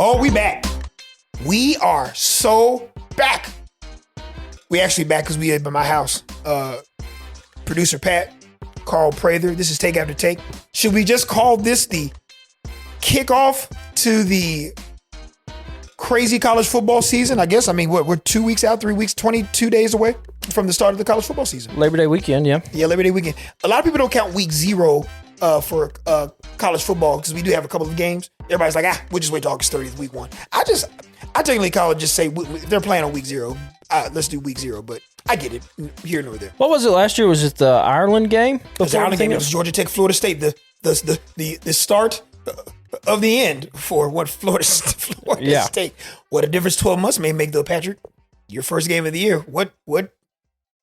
Oh, we back. We are so back. We actually back because we at my house. Producer Pat, Carl Prather. This is Take After Take. Should we just call this the kickoff to the crazy college football season? I guess. I mean, we're 2 weeks out, 3 weeks, 22 days away from the start of the college football season. Labor Day weekend, yeah. Yeah, Labor Day weekend. A lot of people don't count week 0 for college football because we do have a couple of games. Everybody's like, we'll just wait till August 30th, week 1. I technically call it just say if they're playing on week 0, let's do week 0. But I get it, here nor there. What was it last year? Was it the Ireland game? It was the Ireland game. It was Georgia Tech, Florida State. The start of the end for what Florida State. What a difference 12 months may make, though, Patrick. Your first game of the year. What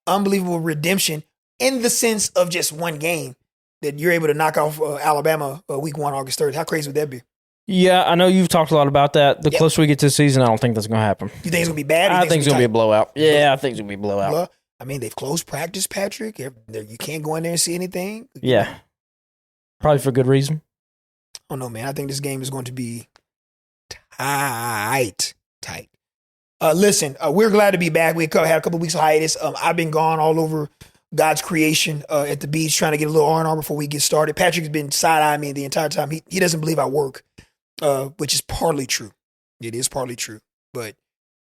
unbelievable redemption in the sense of just one game that you're able to knock off Alabama week 1, August 3rd. How crazy would that be? Yeah, I know you've talked a lot about that. The closer we get to the season, I don't think that's going to happen. You think it's going to be bad? I think it's going to be a blowout. Yeah, I think it's going to be a blowout. I mean, they've closed practice, Patrick. You can't go in there and see anything. Yeah. Probably for good reason. Oh, no, man. I think this game is going to be tight. Listen, we're glad to be back. We had a couple of weeks of hiatus. I've been gone all over God's creation at the beach trying to get a little R&R before we get started. Patrick's been side-eyeing me the entire time. He doesn't believe I work, which is partly true. It is partly true. But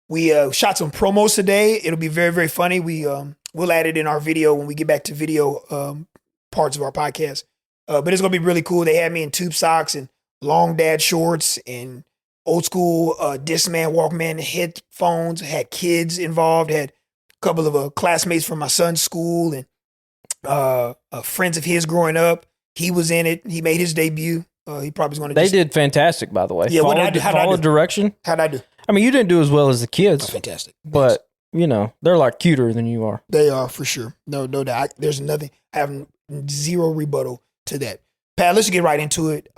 we shot some promos today. It'll be very, very funny. We'll add it in our video when we get back to video parts of our podcast. But it's going to be really cool. They had me in tube socks and long dad shorts and old school Discman, Walkman headphones. Had kids involved. Had a couple of classmates from my son's school and friends of his growing up. He was in it. He made his debut. He probably was going to. They did fantastic, by the way. Yeah, follow direction. How'd I do? I mean, you didn't do as well as the kids. Oh, fantastic. But they're like cuter than you are. They are for sure. No doubt. There's nothing. I have zero rebuttal to that. Pat, let's get right into it.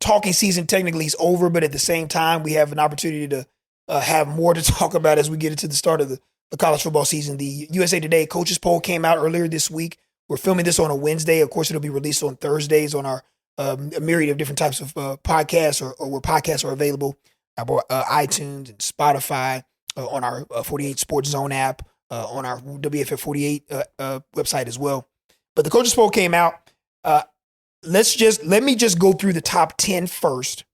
Talking season technically is over, but at the same time, we have an opportunity to have more to talk about as we get into the start of the college football season. The USA Today coaches poll came out earlier this week. We're filming this on a Wednesday. Of course, it'll be released on Thursdays on our a myriad of different types of podcasts or where podcasts are available, iTunes and Spotify, on our 48 Sports Zone app, on our WFF 48 website as well. But the coaches poll came out. Let me just go through the top 10 first,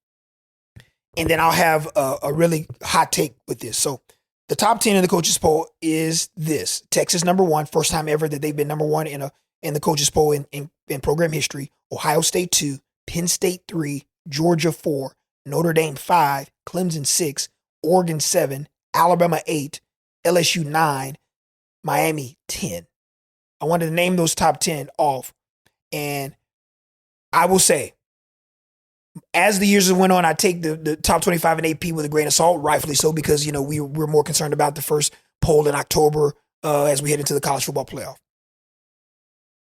and then I'll have a really hot take with this. So the top 10 in the coaches poll is this: Texas number 1, first time ever that they've been number 1 in the coaches poll in program history. Ohio State 2, Penn State 3, Georgia 4, Notre Dame 5, Clemson 6, Oregon 7, Alabama 8, LSU 9, Miami 10. I wanted to name those top 10 off, and I will say, as the years went on, I take the top 25 in AP with a grain of salt, rightfully so, because we're more concerned about the first poll in October as we head into the college football playoff.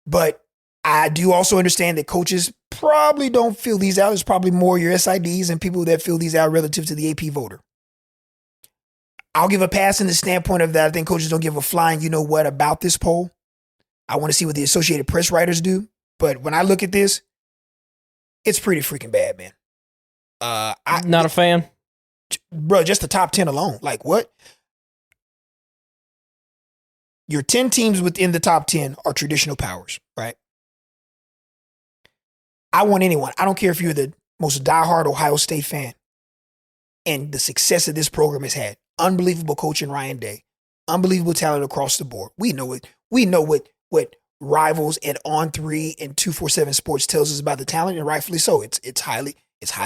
But I do also understand that coaches probably don't fill these out. There's probably more your SIDs and people that fill these out relative to the AP voter. I'll give a pass in the standpoint of that. I think coaches don't give a flying you-know-what about this poll. I want to see what the Associated Press writers do. But when I look at this, it's pretty freaking bad, man. Not a fan? Bro, just the top 10 alone. Like, what? Your 10 teams within the top 10 are traditional powers, right? I want anyone. I don't care if you're the most diehard Ohio State fan and the success that this program has had. Unbelievable coaching, Ryan Day. Unbelievable talent across the board. We know it. We know what Rivals and On3 and 247 Sports tells us about the talent, and rightfully so. It's highly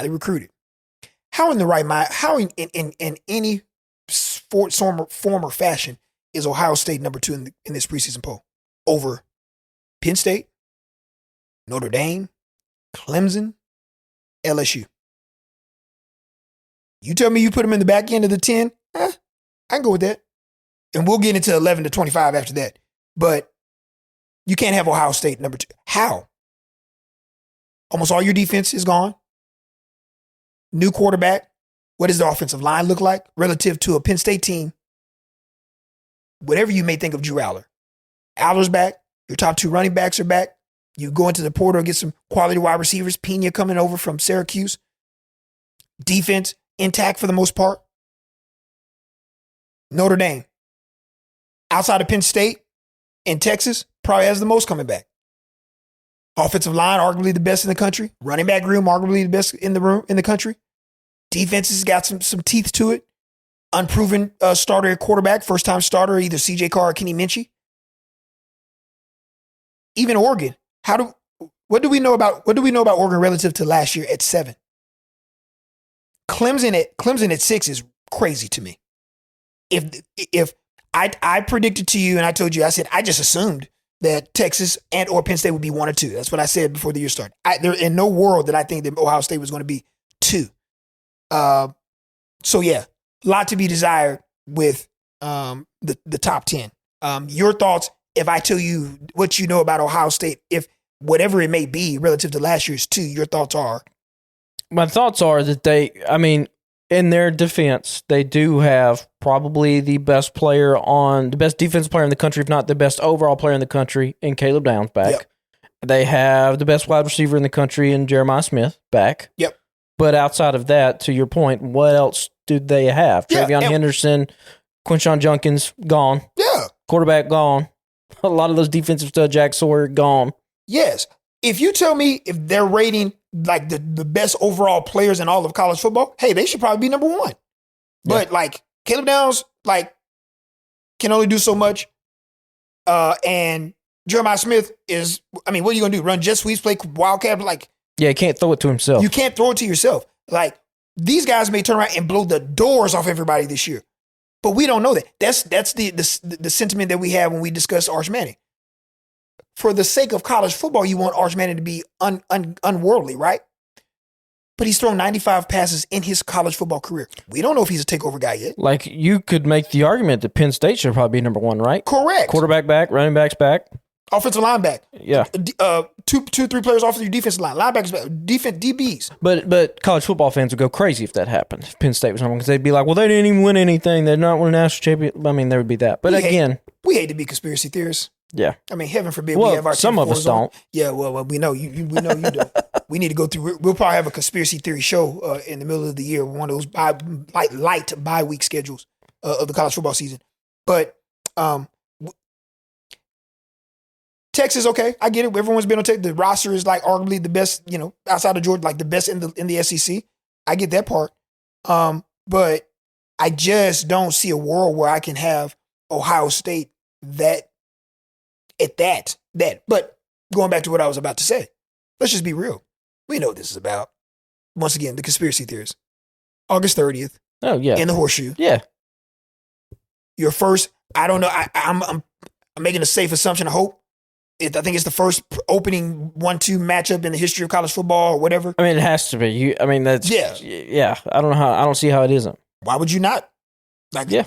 recruited. How in the right mind? How in any sports form or fashion is Ohio State number 2 in this preseason poll over Penn State, Notre Dame, Clemson, LSU? You tell me you put them in the back end of the 10, I can go with that. And we'll get into 11 to 25 after that. But you can't have Ohio State number 2. How? Almost all your defense is gone. New quarterback. What does the offensive line look like relative to a Penn State team? Whatever you may think of Drew Aller. Aller's back. Your top 2 running backs are back. You go into the portal and get some quality wide receivers. Pena coming over from Syracuse. Defense, intact for the most part. Notre Dame, outside of Penn State and Texas, probably has the most coming back. Offensive line, arguably the best in the country. Running back room, arguably the best in the country. Defense has got some teeth to it. Unproven starter at quarterback, first time starter, either CJ Carr or Kenny Minchey. Even Oregon. What do we know about Oregon relative to last year at 7? Clemson at 6 is crazy to me. If I predicted to you and I told you, I said I just assumed that Texas and or Penn State would be 1 or 2. That's what I said before the year started. There in no world that I think that Ohio State was going to be 2. So yeah, a lot to be desired with the top 10. Your thoughts, if I tell you what you know about Ohio State, if whatever it may be relative to last year's 2, your thoughts are? My thoughts are that in their defense, they do have probably the best defensive player in the country, if not the best overall player in the country, in Caleb Downs back. Yep. They have the best wide receiver in the country in Jeremiah Smith back. Yep. But outside of that, to your point, what else do they have? Travion Henderson, Quinshon Junkins, gone. Yeah. Quarterback, gone. A lot of those defensive studs, Jack Sawyer, gone. Yes. If you tell me if they're rating like the best overall players in all of college football, hey, they should probably be number 1. But like Caleb Downs, like can only do so much. And Jeremiah Smith is, what are you going to do? Run jet sweeps, play wildcat? He can't throw it to himself. You can't throw it to yourself. Like these guys may turn around and blow the doors off everybody this year. But we don't know that. That's the sentiment that we have when we discuss Arch Manning. For the sake of college football, you want Arch Manning to be unworldly, right? But he's thrown 95 passes in his college football career. We don't know if he's a takeover guy yet. Like, you could make the argument that Penn State should probably be number 1, right? Correct. Quarterback back, running backs back. Offensive line back. Yeah. 2, 3 players off of your defensive line. Linebackers back. DBs. But college football fans would go crazy if that happened. If Penn State was number 1, because they'd be like, well, they didn't even win anything. They're not winning a national championship. There would be that. But we hate to be conspiracy theorists. Yeah. Heaven forbid we have our some of us don't. Yeah, well, we know you know you don't. We need to go through. We'll probably have a conspiracy theory show in the middle of the year, one of those light bye-week schedules of the college football season. But Texas, okay, I get it. Everyone's been on Texas. The roster is like arguably the best, outside of Georgia, like the best in the SEC. I get that part. But I just don't see a world where I can have Ohio State that. But going back to what I was about to say, let's just be real. We know what this is about. Once again, the conspiracy theorists. August 30th. Oh, yeah. In the Horseshoe. Yeah. Your first, I don't know, I'm making a safe assumption, I hope. I think it's the first opening 1-2 matchup in the history of college football or whatever. It has to be. That's... Yeah. I don't see how it isn't. Why would you not?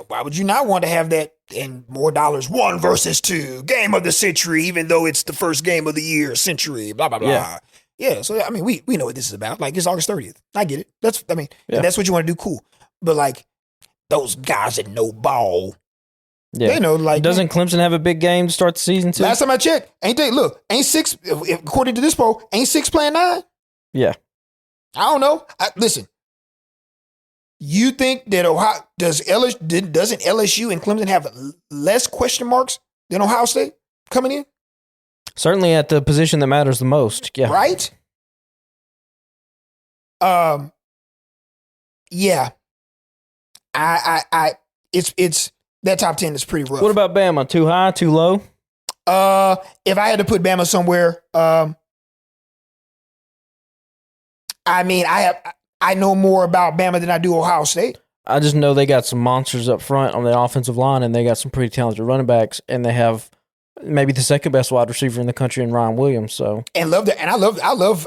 Why would you not want to have that and more dollars? 1 versus 2, game of the century, even though it's the first game of the year, century, blah, blah, blah. Yeah. So, we know what this is about. It's August 30th. I get it. That's that's what you want to do. Cool. But those guys that know ball, they know, doesn't Clemson have a big game to start the season too? Last time I checked, ain't 6, according to this poll, ain't 6 playing 9? Yeah. I don't know. Listen. You think that doesn't LSU and Clemson have less question marks than Ohio State coming in? Certainly at the position that matters the most. Yeah. Right? Yeah. It's that top 10 is pretty rough. What about Bama? Too high, too low? If I had to put Bama somewhere, I know more about Bama than I do Ohio State. I just know they got some monsters up front on the offensive line, and they got some pretty talented running backs, and they have maybe the second best wide receiver in the country in Ryan Williams. So I love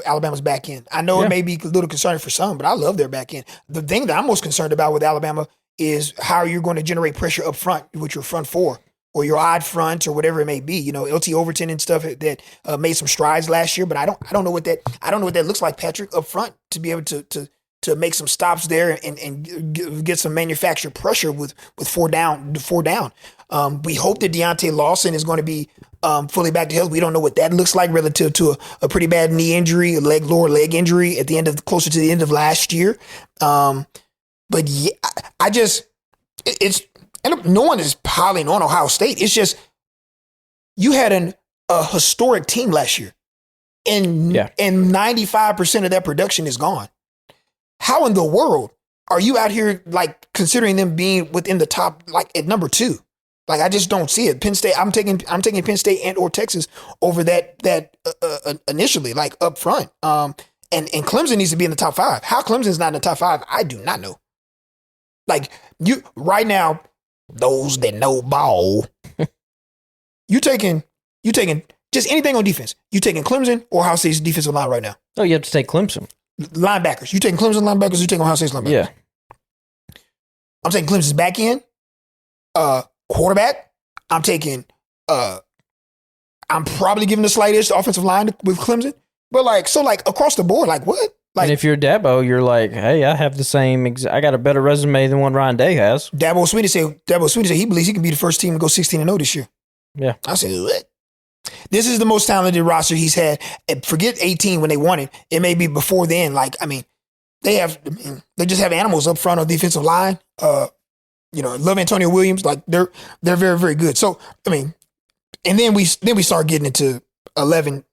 Alabama's back end. I know it may be a little concerning for some, but I love their back end. The thing that I'm most concerned about with Alabama is how you're going to generate pressure up front with your front four or your odd front or whatever it may be. LT Overton and stuff that made some strides last year, but I don't know what that looks like, Patrick, up front to be able to make some stops there and get some manufactured pressure with 4 down. We hope that Deontay Lawson is going to be fully back to health. We don't know what that looks like relative to a pretty bad knee injury, lower leg injury closer to the end of last year. But yeah, and no one is piling on Ohio State. It's just you had a historic team last year, and 95% of that production is gone. How in the world are you out here like considering them being within the top, like at number 2? Like I just don't see it. Penn State. I'm taking Penn State and or Texas over that initially, like up front. And Clemson needs to be in the top 5. How Clemson's not in the top 5, I do not know. Like you right now, those that know ball, you taking just anything on defense. You taking Clemson or Ohio State's defensive line right now? Oh, you have to take Clemson. Linebackers. You taking Clemson linebackers? You taking Ohio State's linebackers? Yeah. I'm taking Clemson's back end. Quarterback. I'm taking. I'm probably giving the slight edge to offensive line with Clemson. But like across the board, like what? Like, and if you're Dabo, you're like, hey, I have the same. I got a better resume than what Ryan Day has. Dabo Swinney said he believes he can be the first team to go 16-0 this year. Yeah. I said, what? This is the most talented roster he's had. And forget 18 when they won it. It may be before then. Like, I mean, they just have animals up front on the defensive line. Love Antonio Williams. Like they're very, very good. So, I mean, and then we start getting into 11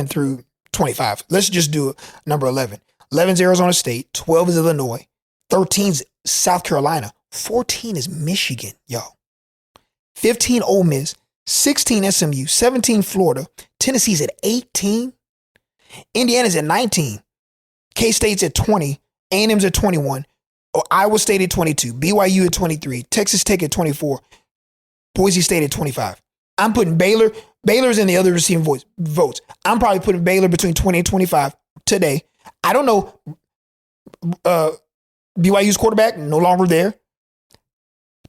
through 25. Let's just do number 11. 11 is Arizona State. 12 is Illinois. 13 is South Carolina. 14 is Michigan, y'all. 15 Ole Miss. 16 SMU. 17 Florida. Tennessee's at 18. Indiana's at 19. K-State's at 20. A&M's at 21. Iowa State at 22. BYU at 23. Texas Tech at 24. Boise State at 25. I'm putting Baylor. Baylor's in the other receiving votes. I'm probably putting Baylor between 20 and 25 today. I don't know. BYU's quarterback, no longer there.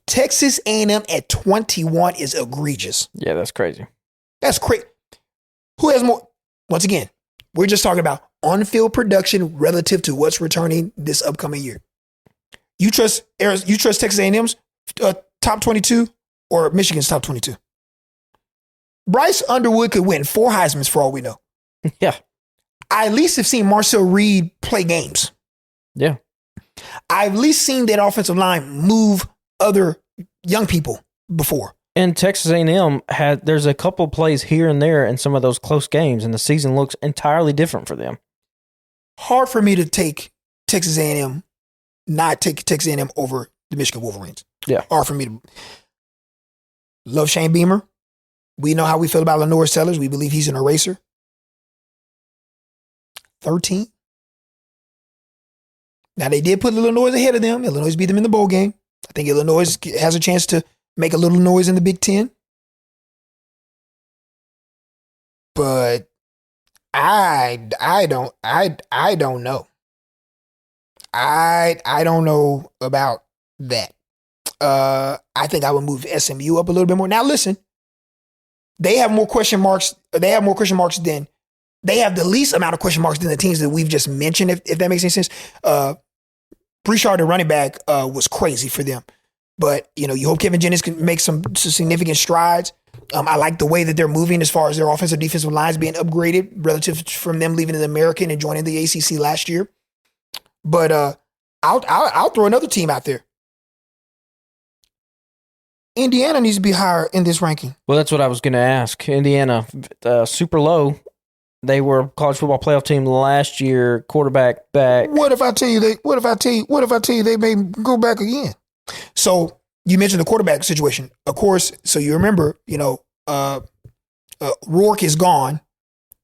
Texas A&M at 21 is egregious. Yeah, that's crazy. That's crazy. Who has more? Once again, we're just talking about on-field production relative to what's returning this upcoming year. You trust Texas A&M's top 22 or Michigan's top 22? Bryce Underwood could win 4 Heismans for all we know. Yeah. I at least have seen Marcel Reed play games. Yeah. I've at least seen that offensive line move other young people before. And Texas A&M there's a couple plays here and there in some of those close games, and the season looks entirely different for them. Hard for me to take Texas A&M, not take Texas A&M over the Michigan Wolverines. Yeah. Hard for me to. Love Shane Beamer. We know how we feel about Lenore Sellers. We believe he's an eraser. 13. Now, they did put Illinois ahead of them. Illinois beat them in the bowl game. I think Illinois has a chance to make a little noise in the Big Ten. But I don't know. I don't know about that. I think I would move SMU up a little bit more. Now, listen. They have more question marks. They have the least amount of question marks than the teams that we've just mentioned, if that makes any sense. Broussard, the running back, was crazy for them. But, you hope Kevin Jennings can make some significant strides. I like the way that they're moving as far as their offensive defensive lines being upgraded relative from them leaving the American and joining the ACC last year. But I'll throw another team out there. Indiana needs to be higher in this ranking. Well, that's what I was going to ask. Indiana, super low. They were a college football playoff team last year. Quarterback back. What if I tell you they may go back again? So you mentioned the quarterback situation, of course. So you remember, Rourke is gone,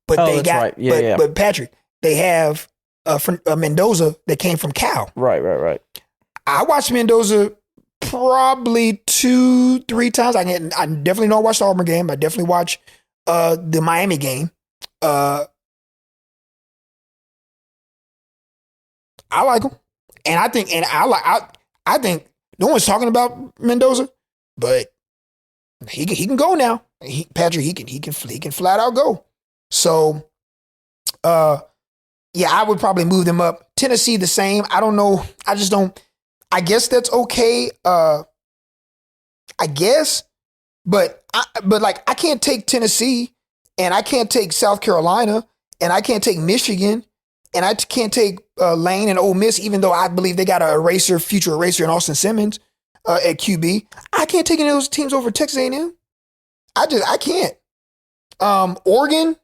but they got. Right. Yeah, but Patrick, they have Mendoza that came from Cal. Right. I watched Mendoza probably 2-3 times. I definitely know I watched the Auburn game. I definitely watched the Miami game. I like him, and I think no one's talking about Mendoza, but he can go now. Patrick, he can flat out go. So, yeah, I would probably move them up. Tennessee the same. I don't know. I just don't. I guess that's okay. I guess, but I can't take Tennessee, and I can't take South Carolina, and I can't take Michigan, and I can't take Lane and Ole Miss, even though I believe they got a future eraser in Austin Simmons at QB. I can't take any of those teams over Texas A&M. I can't. Oregon,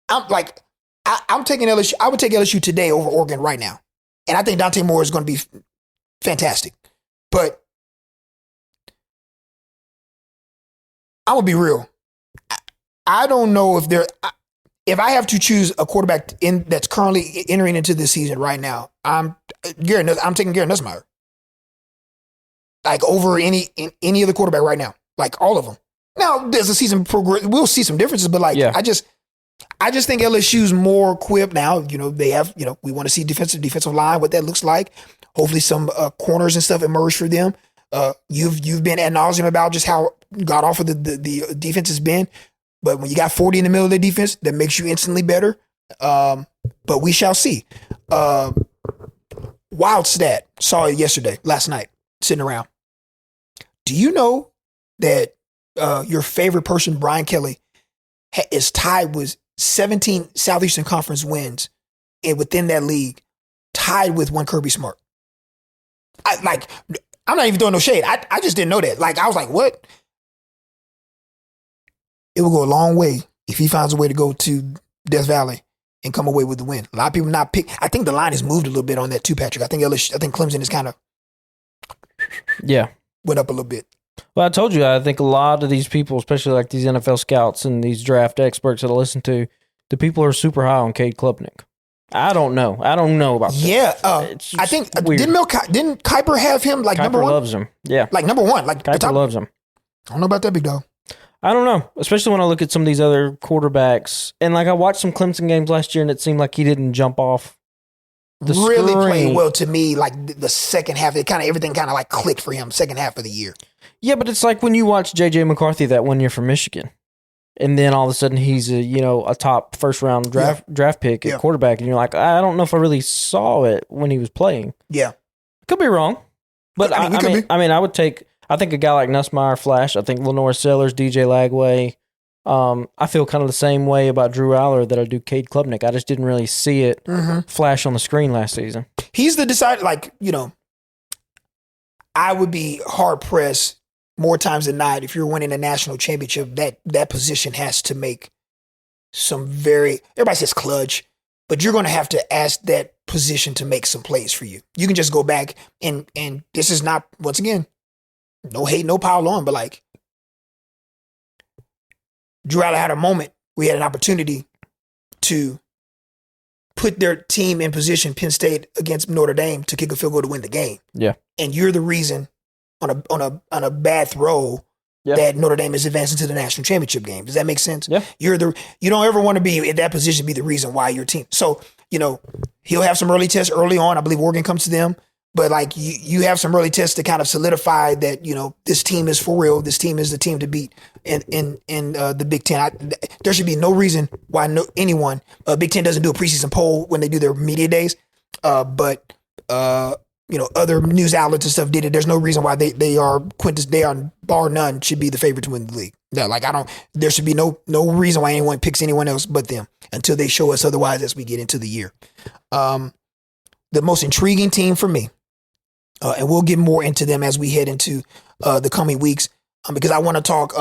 I'm taking LSU. I would take LSU today over Oregon right now. And I think Dante Moore is going to be fantastic. But I'm going to be real. I don't know if I have to choose a quarterback that's currently entering into this season right now, I'm taking Garrett Nussmeier. Like over any other quarterback right now. Like all of them. Now, as the season progresses, we'll see some differences, but I just think LSU's more equipped now. They have, we want to see defensive line, what that looks like. Hopefully some corners and stuff emerge for them. You've been ad nauseum about just how god awful the defense has been. But when you got 40 in the middle of the defense, that makes you instantly better. But we shall see. Wild stat. Saw it last night, sitting around. Do you know that your favorite person, Brian Kelly, is tied with 17 Southeastern Conference wins, and within that league, tied with one Kirby Smart? I'm not even throwing no shade. I just didn't know that. I was like, what? It will go a long way if he finds a way to go to Death Valley and come away with the win. A lot of people not pick. I think the line has moved a little bit on that too, Patrick. I think Clemson is kind of went up a little bit. Well, I told you, I think a lot of these people, especially like these NFL scouts and these draft experts that I listen to, the people are super high on Cade Klubnik. I don't know about that. Yeah, I think weird. Didn't Kuiper have him Kuiper number one? Loves him. Yeah, number one. Kuiper loves him. I don't know about that, big dog. I don't know, especially when I look at some of these other quarterbacks. And I watched some Clemson games last year, and it seemed like he didn't jump off the really screen. Played well to me. The second half, everything kind of clicked for him. Second half of the year. Yeah, but it's like when you watch J.J. McCarthy that 1 year from Michigan, and then all of a sudden he's a top first round draft pick at quarterback, and you're like, I don't know if I really saw it when he was playing. Yeah, could be wrong, but I would take. I think a guy like Nussmeier flash. I think Lenore Sellers, DJ Lagway. I feel kind of the same way about Drew Aller that I do Cade Klubnik. I just didn't really see it flash on the screen last season. He's the decider. I would be hard pressed more times than not if you're winning a national championship. That position has to make some everybody says clutch, but you're going to have to ask that position to make some plays for you. You can just go back and this is not, once again, no hate, no pile on, but Drew Aller had a moment. We had an opportunity to put their team in position, Penn State against Notre Dame, to kick a field goal to win the game. Yeah. And you're the reason on a bad throw that Notre Dame is advancing to the national championship game. Does that make sense? Yeah. You don't ever want to be in that position, be the reason why your team. So, he'll have some early tests early on. I believe Oregon comes to them. But you have some early tests to kind of solidify that, this team is for real. This team is the team to beat in the Big Ten. There should be no reason why anyone, Big Ten doesn't do a preseason poll when they do their media days. But other news outlets and stuff did it. There's no reason why they are bar none should be the favorite to win the league. No, there should be no reason why anyone picks anyone else but them until they show us otherwise as we get into the year. The most intriguing team for me, and we'll get more into them as we head into the coming weeks, because I want to talk.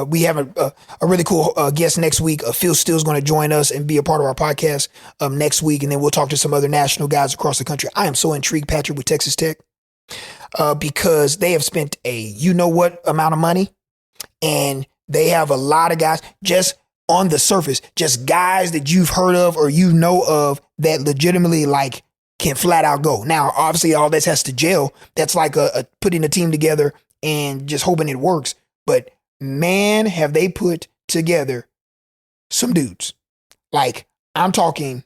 We have a really cool guest next week. Phil Steele's going to join us and be a part of our podcast next week, and then we'll talk to some other national guys across the country. I am so intrigued, Patrick, with Texas Tech because they have spent a amount of money, and they have a lot of guys just on the surface, just guys that you've heard of or of that legitimately can flat out go. Now, obviously, all this has to gel. That's like a putting a team together and just hoping it works. But man, have they put together some dudes. I'm talking,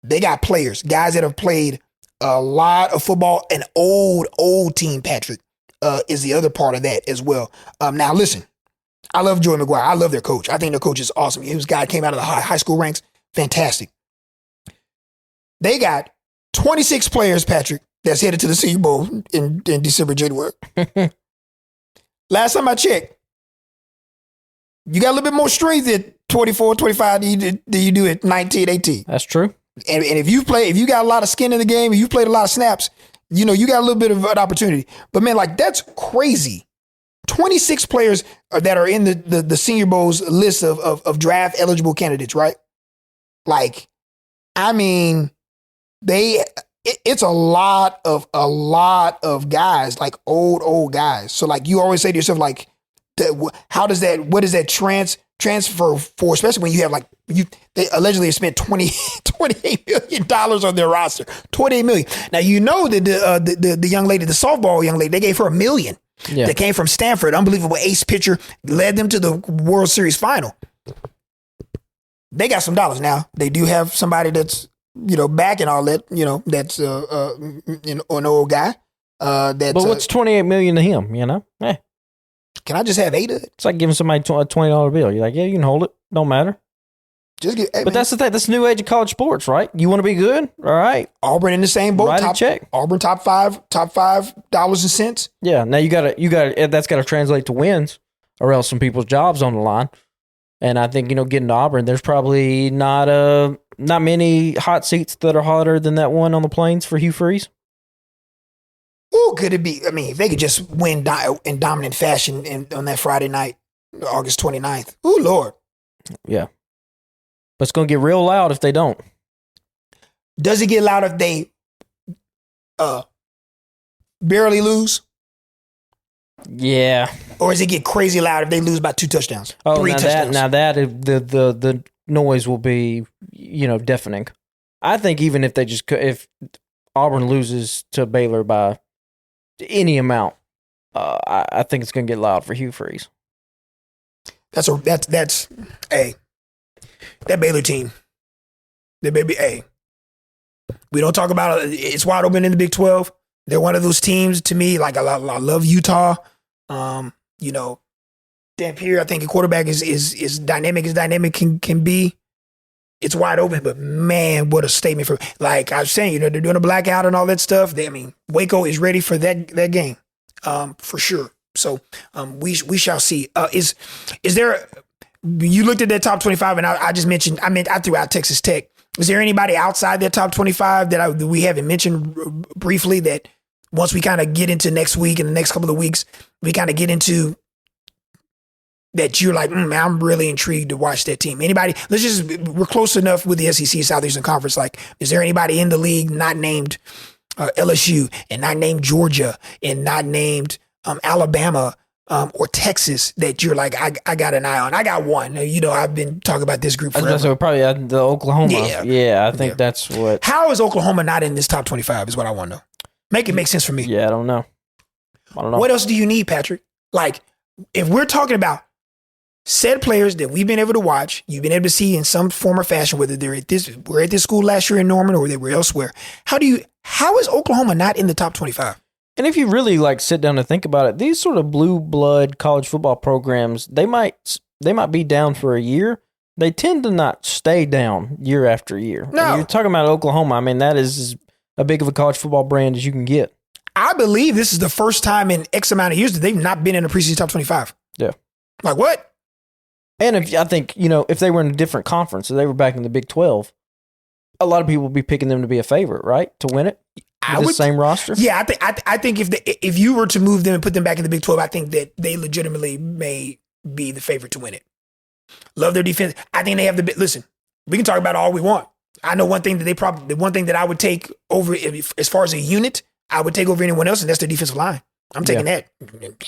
they got players, guys that have played a lot of football. An old team, Patrick, is the other part of that as well. Now, listen, I love Joey McGuire. I love their coach. I think their coach is awesome. He was a guy that came out of the high school ranks. Fantastic. They got 26 players, Patrick, that's headed to the Senior Bowl in December, January. Last time I checked, You got a little bit more strength at 24, 25 than you do at 19, 18. That's true. And if you got a lot of skin in the game and you played a lot of snaps, you got a little bit of an opportunity. But man, like that's crazy. 26 players that are in the Senior Bowl's list of draft eligible candidates, right? Like, I mean, it's a lot of guys, like old guys. So like you always say to yourself, like, what does that transfer for, especially when you have they allegedly have spent $28 million on their roster. $28 million. Now that the young lady, the softball young lady, they gave her $1 million. Yeah. That came from Stanford. Unbelievable ace pitcher, led them to the World Series final. They got some dollars now. They do have somebody that's back and all that. That's an old guy. But what's $28 million to him? Can I just have 8 of it? It's like giving somebody a $20 bill. You're like, yeah, you can hold it. Don't matter. But that's the thing. That's the new age of college sports, right? You want to be good? All right. Auburn in the same boat. Write a check. Auburn top five dollars and cents. Yeah. Now you got to. That's got to translate to wins, or else some people's jobs on the line. And I think getting to Auburn, there's probably not many hot seats that are hotter than that one on the Plains for Hugh Freeze. Who could it be? I mean, if they could just win in dominant fashion on that Friday night, August 29th. Oh, Lord. Yeah. But it's going to get real loud if they don't. Does it get loud if they barely lose? Yeah. Or does it get crazy loud if they lose by 2 touchdowns? Oh, 3 touchdowns? The noise will be, deafening. I think even if Auburn loses to Baylor by any amount, I think it's going to get loud for Hugh Freeze. That's that Baylor team. We don't talk about it. It's wide open in the Big 12. They're one of those teams to me. Like I love Utah. Dan Pierre, I think a quarterback is dynamic as dynamic can be. It's wide open, but man, what a statement for, like I was saying, they're doing a blackout and all that stuff. Waco is ready for that game, for sure. So we shall see. Is there, you looked at that top 25 and I just mentioned, I threw out Texas Tech. Is there anybody outside that top 25 that we haven't mentioned briefly that once we kind of get into next week and the next couple of weeks, we kind of get into that you're like, man, I'm really intrigued to watch that team. Anybody, we're close enough with the SEC Southeastern Conference. Like, is there anybody in the league not named LSU and not named Georgia and not named Alabama or Texas that you're like, I got an eye on? I got one. I've been talking about this group forever. So probably the Oklahoma. Yeah, I think that's what. How is Oklahoma not in this top 25 is what I want to know. Make it make sense for me. Yeah, I don't know. What else do you need, Patrick? Like, if we're talking about said players that we've been able to watch, you've been able to see in some form or fashion, whether we're at this school last year in Norman or they were elsewhere. How is Oklahoma not in the top 25? And if you really sit down and think about it, these sort of blue blood college football programs, they might be down for a year. They tend to not stay down year after year. No. You're talking about Oklahoma. That is as a big of a college football brand as you can get. I believe this is the first time in X amount of years that they've not been in a preseason top 25. Yeah. Like what? And if they were in a different conference, if they were back in the Big 12, a lot of people would be picking them to be a favorite, right? To win it? With the same roster? Yeah, I think if you were to move them and put them back in the Big 12, I think that they legitimately may be the favorite to win it. Love their defense. I think they have listen, we can talk about all we want. I know one thing that the one thing that I would take over as far as a unit, I would take over anyone else, and that's their defensive line. I'm taking that.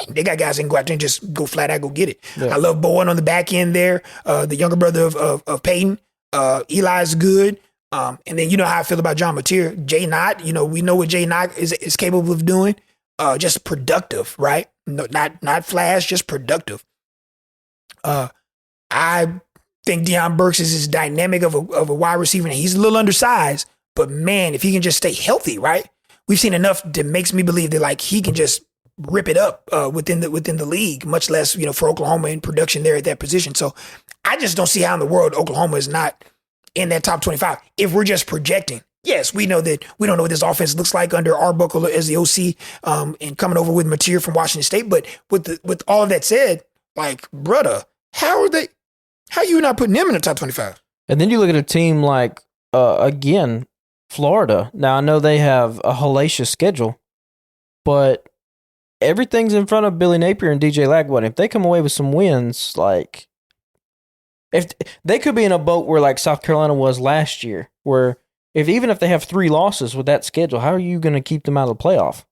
They got guys that can go out there and just go flat out, go get it. Yeah. I love Bowen on the back end there. The younger brother of Peyton. Eli's good. And then you know how I feel about John Mateer. Jay Knott, we know what Jay Knott is capable of doing. Just productive, right? No, not flash, just productive. I think Deion Burks is as dynamic of a wide receiver, and he's a little undersized, but man, if he can just stay healthy, right? We've seen enough that makes me believe that he can just rip it up within the league, much less for Oklahoma in production there at that position. So I just don't see how in the world Oklahoma is not in that top 25 if we're just projecting. Yes, we know that we don't know what this offense looks like under Arbuckle as the OC and coming over with Mateer from Washington State. But with all of that said, brother, How are you not putting them in the top 25? And then you look at a team like, again, Florida. Now, I know they have a hellacious schedule, but everything's in front of Billy Napier and DJ Lagwood. If they come away with some wins, like, if they could be in a boat where like South Carolina was last year, where even if they have 3 losses with that schedule, how are you going to keep them out of the playoff?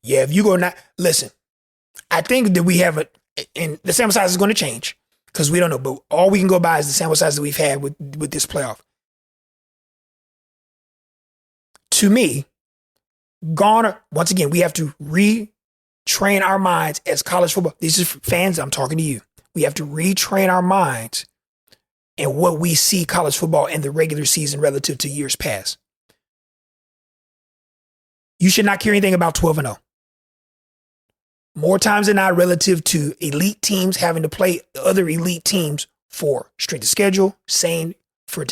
Yeah, if you go not listen, I think that we have and the sample size is going to change because we don't know, but all we can go by is the sample size that we've had with this playoff. To me, once again, we have to retrain our minds as college football. These are fans, I'm talking to you. We have to retrain our minds and what we see college football in the regular season relative to years past. You should not care anything about 12-0. More times than not, relative to elite teams having to play other elite teams for strength of schedule, to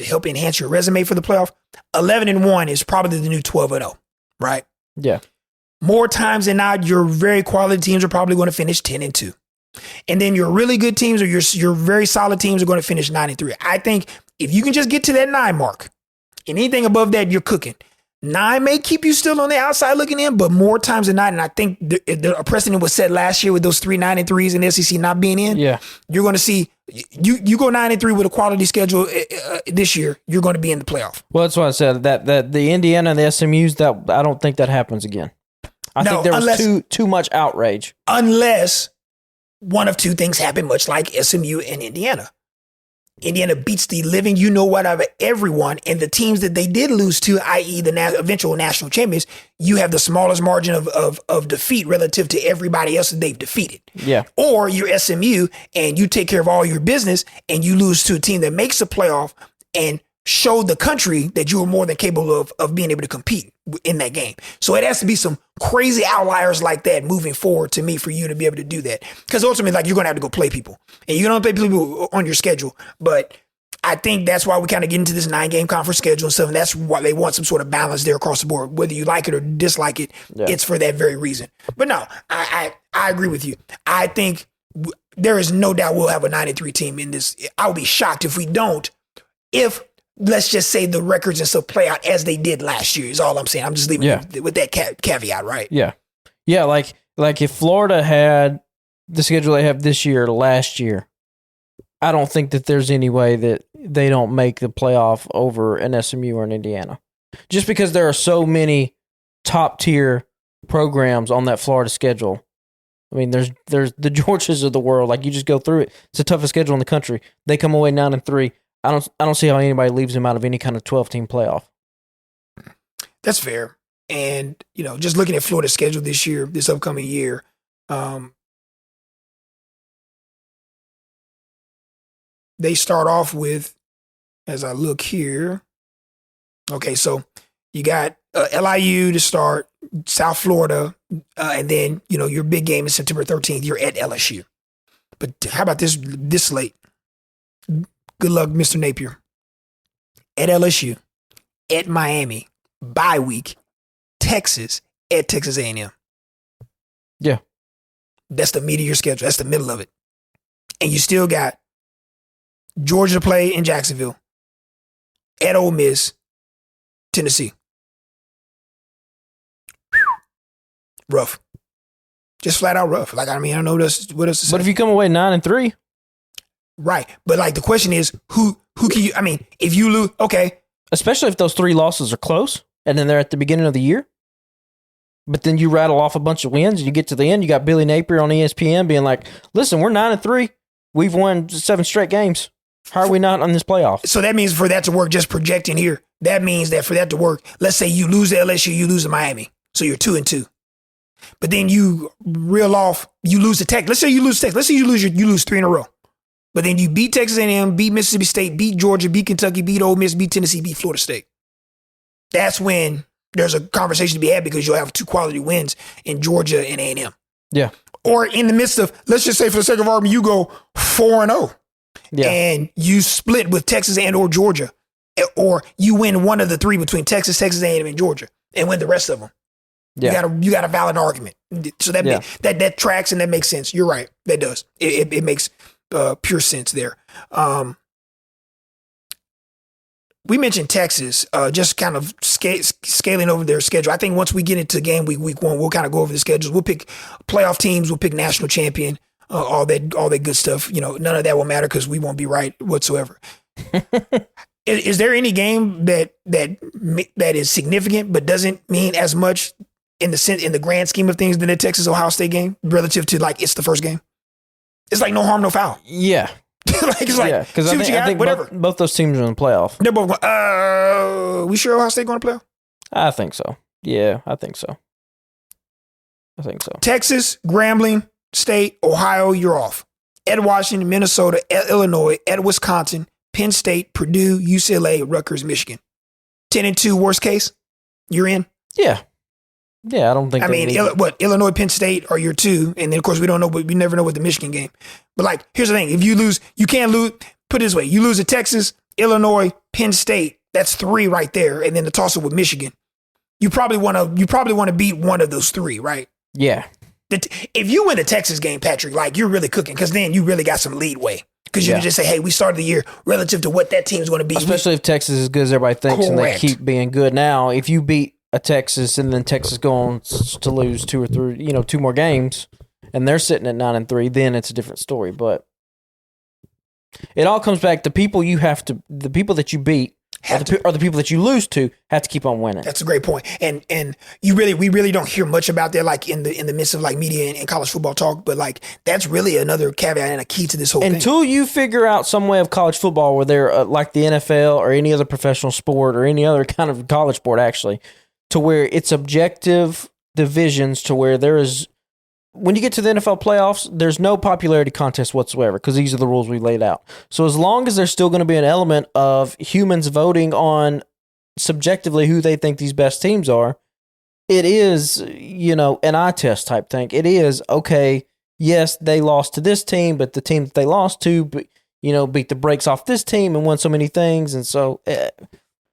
help enhance your resume for the playoff, 11-1 is probably the new 12-0, right? Yeah. More times than not, your very quality teams are probably going to finish 10-2. And then your really good teams or your very solid teams are going to finish 9-3. I think if you can just get to that 9 mark, and anything above that, you're cooking. 9 may keep you still on the outside looking in, but more times than not, and I think the precedent was set last year with those 3 9-3s in the SEC not being in. Yeah, you're going to see you go 9-3 with a quality schedule this year. You're going to be in the playoff. Well, that's what I said. That the Indiana and the SMUs, that I don't think that happens again. I think there was too much outrage. Unless one of 2 things happen, much like SMU and Indiana. Indiana beats the living out of everyone, and the teams that they did lose to, i.e. the eventual national champions, you have the smallest margin of defeat relative to everybody else that they've defeated. Yeah. Or you're SMU, and you take care of all your business, and you lose to a team that makes a playoff and showed the country that you were more than capable of being able to compete in that game. So it has to be some crazy outliers like that moving forward to me for you to be able to do that. Because ultimately, like, you're going to have to go play people. And you're going to play people on your schedule. But I think that's why we kind of get into this 9-game conference schedule and stuff. And that's why they want some sort of balance there across the board. Whether you like it or dislike it, It's for that very reason. But no, I agree with you. I think there is no doubt we'll have a 9-3 team in this. I'll be shocked if we don't. If let's just say the records and stuff play out as they did last year is all I'm saying. I'm just leaving with that caveat, right? Yeah. Yeah, like if Florida had the schedule they have this year last year, I don't think that there's any way that they don't make the playoff over an SMU or an Indiana. Just because there are so many top-tier programs on that Florida schedule. I mean, there's the Georgias of the world. Like, you just go through it. It's the toughest schedule in the country. They come away 9-3. I don't see how anybody leaves them out of any kind of 12-team playoff. That's fair. And, just looking at Florida's schedule this upcoming year, they start off with, as I look here, okay, so you got LIU to start, South Florida, and then, your big game is September 13th. You're at LSU. But how about this slate? Good luck, Mr. Napier. At LSU, at Miami, bye week, Texas, at Texas A&M. Yeah. That's the meat of your schedule. That's the middle of it. And you still got Georgia to play in Jacksonville, at Ole Miss, Tennessee. Rough. Just flat out rough. Like, I don't know what else to say. But if you come away 9-3. Right. But like the question is, who can you, if you lose, okay. Especially if those 3 losses are close and then they're at the beginning of the year. But then you rattle off a bunch of wins and you get to the end, you got Billy Napier on ESPN being like, listen, we're 9-3. We've won 7 straight games. How are we not on this playoff? So that means for that to work, just projecting here, that means that for that to work, let's say you lose to LSU, you lose to Miami. So you're 2-2. But then you reel off, you lose to Texas. Let's say you lose to Texas. Let's say you lose 3 in a row. But then you beat Texas A&M, beat Mississippi State, beat Georgia, beat Kentucky, beat Ole Miss, beat Tennessee, beat Florida State. That's when there's a conversation to be had because you'll have 2 quality wins in Georgia and A&M. Yeah. Or in the midst of, let's just say for the sake of argument, you go 4-0. Yeah. And you split with Texas and or Georgia. Or you win one of the 3 between Texas A&M, and Georgia and win the rest of them. Yeah. You got a valid argument. So that tracks and that makes sense. You're right. That does. It makes pure sense there. We mentioned Texas, just kind of scaling over their schedule. I think once we get into game week 1, we'll kind of go over the schedules. We'll pick playoff teams. We'll pick national champion, all that good stuff. None of that will matter because we won't be right whatsoever. Is there any game that is significant but doesn't mean as much in the grand scheme of things than the Texas Ohio State game relative to like it's the first game? It's like no harm, no foul. Yeah. Because I think both those teams are in the playoff. They're both. We sure Ohio State going to playoff? I think so. Yeah, I think so. Texas, Grambling State, Ohio, you're off. At Washington, Minnesota, at Illinois, at Wisconsin, Penn State, Purdue, UCLA, Rutgers, Michigan. 10-2, worst case, you're in. Yeah, I don't think. I mean, Illinois, Penn State are your 2, and then of course we don't know, but we never know with the Michigan game. But like, here's the thing: if you lose, you can't lose. Put it this way: you lose to Texas, Illinois, Penn State. That's 3 right there, and then the toss up with Michigan. You probably want to beat one of those 3, right? Yeah. If you win the Texas game, Patrick, like you're really cooking because then you really got some leadway. Because you can just say, hey, we started the year relative to what that team's going to be. Especially if Texas is as good as everybody thinks. Correct. And they keep being good. Now, if you beat a Texas and then Texas go on to lose 2 or 3, 2 more games, and they're sitting at 9-3, then it's a different story. But it all comes back to the people that you beat or the people that you lose to have to keep on winning. That's a great point. And we really don't hear much about that, like in the midst of like media and college football talk. But like that's really another caveat and a key to this whole thing. Until you figure out some way of college football where they're like the NFL or any other professional sport or any other kind of college sport, actually, to where it's objective divisions to where there is. When you get to the NFL playoffs, there's no popularity contest whatsoever because these are the rules we laid out. So as long as there's still going to be an element of humans voting on subjectively who they think these best teams are, it is, an eye test type thing. It is, okay, yes, they lost to this team, but the team that they lost to, beat the brakes off this team and won so many things. And so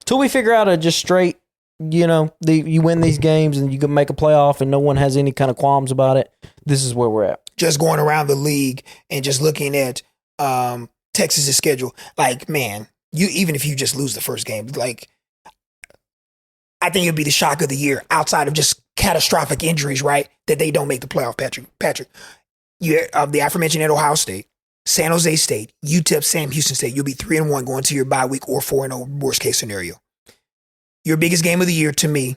till we figure out a just straight, you win these games and you can make a playoff and no one has any kind of qualms about it. This is where we're at. Just going around the league and just looking at Texas's schedule, like, man, even if you just lose the first game, like, I think it'd be the shock of the year outside of just catastrophic injuries, right? That they don't make the playoff, Patrick. You the aforementioned at Ohio State, San Jose State, UTEP, Sam Houston State. You'll be 3-1 going to your bye week or 4-0 worst case scenario. Your biggest game of the year to me,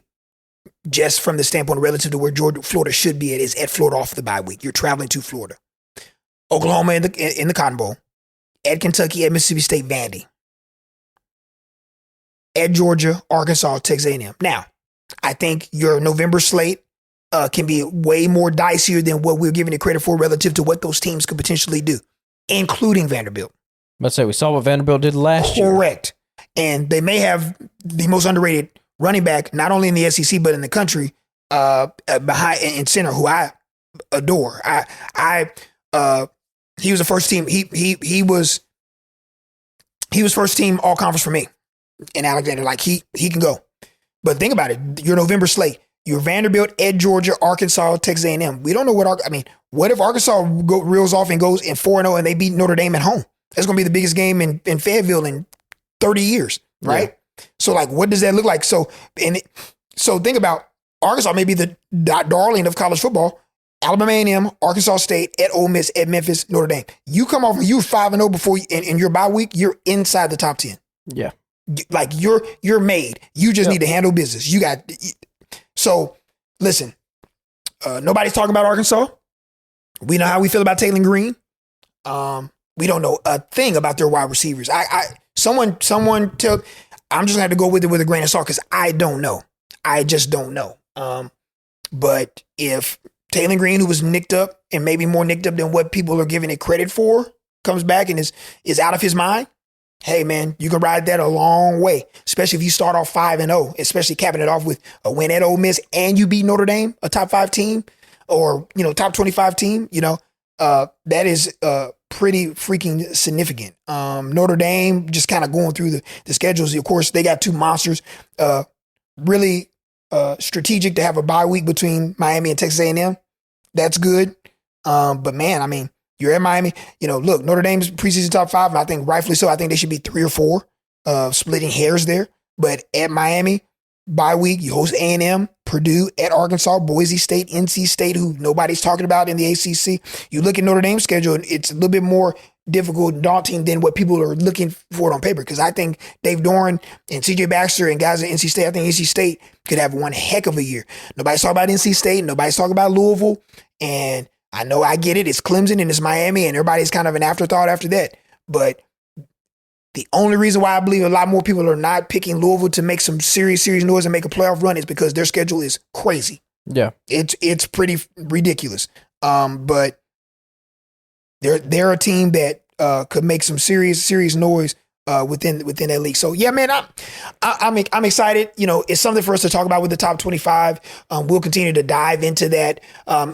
just from the standpoint relative to where Florida should be at, is at Florida off the bye week. You're traveling to Florida. Oklahoma in the Cotton Bowl. At Kentucky, at Mississippi State, Vandy. At Georgia, Arkansas, Texas A&M. Now, I think your November slate can be way more dicier than what we're giving it credit for relative to what those teams could potentially do, including Vanderbilt. Let's say we saw what Vanderbilt did last year. Correct. And they may have the most underrated running back, not only in the SEC, but in the country, behind in center, who I adore. He was the first team. He was first team all conference for me in Alexander. Like he can go. But think about it. Your November slate, your Vanderbilt, at Georgia, Arkansas, Texas A&M. We don't know what if Arkansas reels off and goes in 4-0 and they beat Notre Dame at home? That's going to be the biggest game in Fayetteville in 30 years, right? Yeah. So, like, what does that look like? So think about Arkansas may be the darling of college football. Alabama A&M, Arkansas State, at Ole Miss, at Memphis, Notre Dame. You come off, you 5-0 before in your bye week, you're inside the top 10. Yeah. Like, you're made. You just need to handle business. So, listen, nobody's talking about Arkansas. We know how we feel about Taylor Green. We don't know a thing about their wide receivers. Someone tell. I'm just gonna have to go with it with a grain of salt because I don't know. I just don't know. But if Taylor Green, who was nicked up and maybe more nicked up than what people are giving it credit for, comes back and is out of his mind, hey man, you can ride that a long way. Especially if you start off 5-0, especially capping it off with a win at Ole Miss and you beat Notre Dame, a top 5 team, or top 25 team. That is pretty freaking significant. Notre Dame just kind of going through the schedules. Of course, they got 2 monsters. Really strategic to have a bye week between Miami and Texas A&M. That's good. But man, I mean, You're at Miami. Look, Notre Dame's preseason top 5, and I think rightfully so. I think they should be 3 or 4, splitting hairs there. But at Miami, bye week, you host A&M, Purdue, at Arkansas, Boise State, NC State, who nobody's talking about in the ACC. You look at Notre Dame's schedule, and it's a little bit more difficult and daunting than what people are looking for on paper. Because I think Dave Doran and CJ Baxter and guys at NC State, I think NC State could have one heck of a year. Nobody's talking about NC State. Nobody's talking about Louisville. And I know I get it. It's Clemson and it's Miami, and everybody's kind of an afterthought after that. But the only reason why I believe a lot more people are not picking Louisville to make some serious noise and make a playoff run is because their schedule is crazy. Yeah. It's pretty ridiculous. But they're a team that could make some serious noise within that league. So yeah, man, I'm excited. It's something for us to talk about with the top 25. We'll continue to dive into that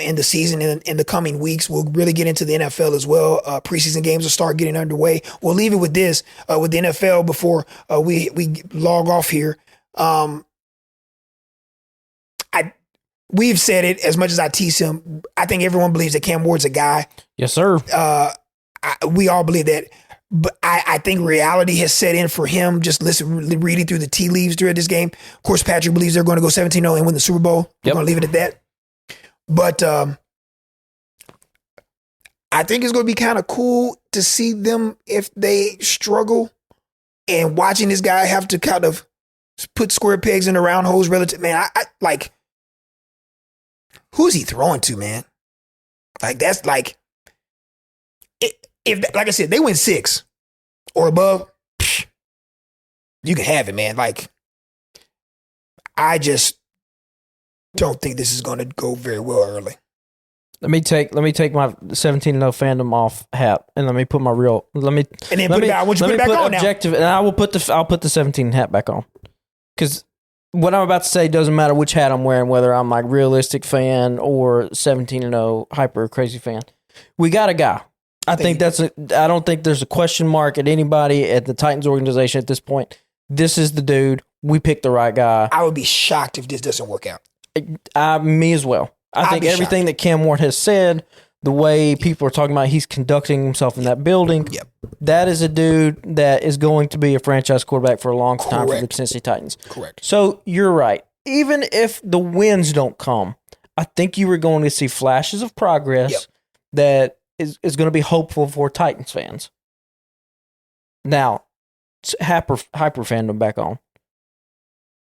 in the season in the coming weeks. We'll really get into the NFL as well. Preseason games will start getting underway. We'll leave it with this with the NFL before we log off here. We've said it as much as I tease him. I think everyone believes that Cam Ward's a guy. Yes, sir. We all believe that. But I think reality has set in for him, just reading through the tea leaves during this game. Of course, Patrick believes they're going to go 17-0 and win the Super Bowl. We're going to leave it at that. But I think it's going to be kind of cool to see them if they struggle, and watching this guy have to kind of put square pegs in the round holes relative. Man, I like, who's he throwing to, man? Like, that's like, if like I said, they win 6 or above, you can have it, man. Like, I just don't think this is going to go very well early. Let me take my 17-0 fandom off hat, and let me put my real. Let me and then put it back. I want you to put it back on objective, and I'll put the 17 hat back on, because what I'm about to say doesn't matter which hat I'm wearing, whether I'm like realistic fan or 17-0 hyper crazy fan. We got a guy. I don't think there's a question mark at anybody at the Titans organization at this point. This is the dude. We picked the right guy. I would be shocked if this doesn't work out. Me as well. I think everything that Cam Ward has said, the way people are talking about he's conducting himself in that building, that is a dude that is going to be a franchise quarterback for a long time for the Tennessee Titans. Correct. So you're right. Even if the wins don't come, I think you were going to see flashes of progress that is going to be hopeful for Titans fans. Now, hyper fandom back on.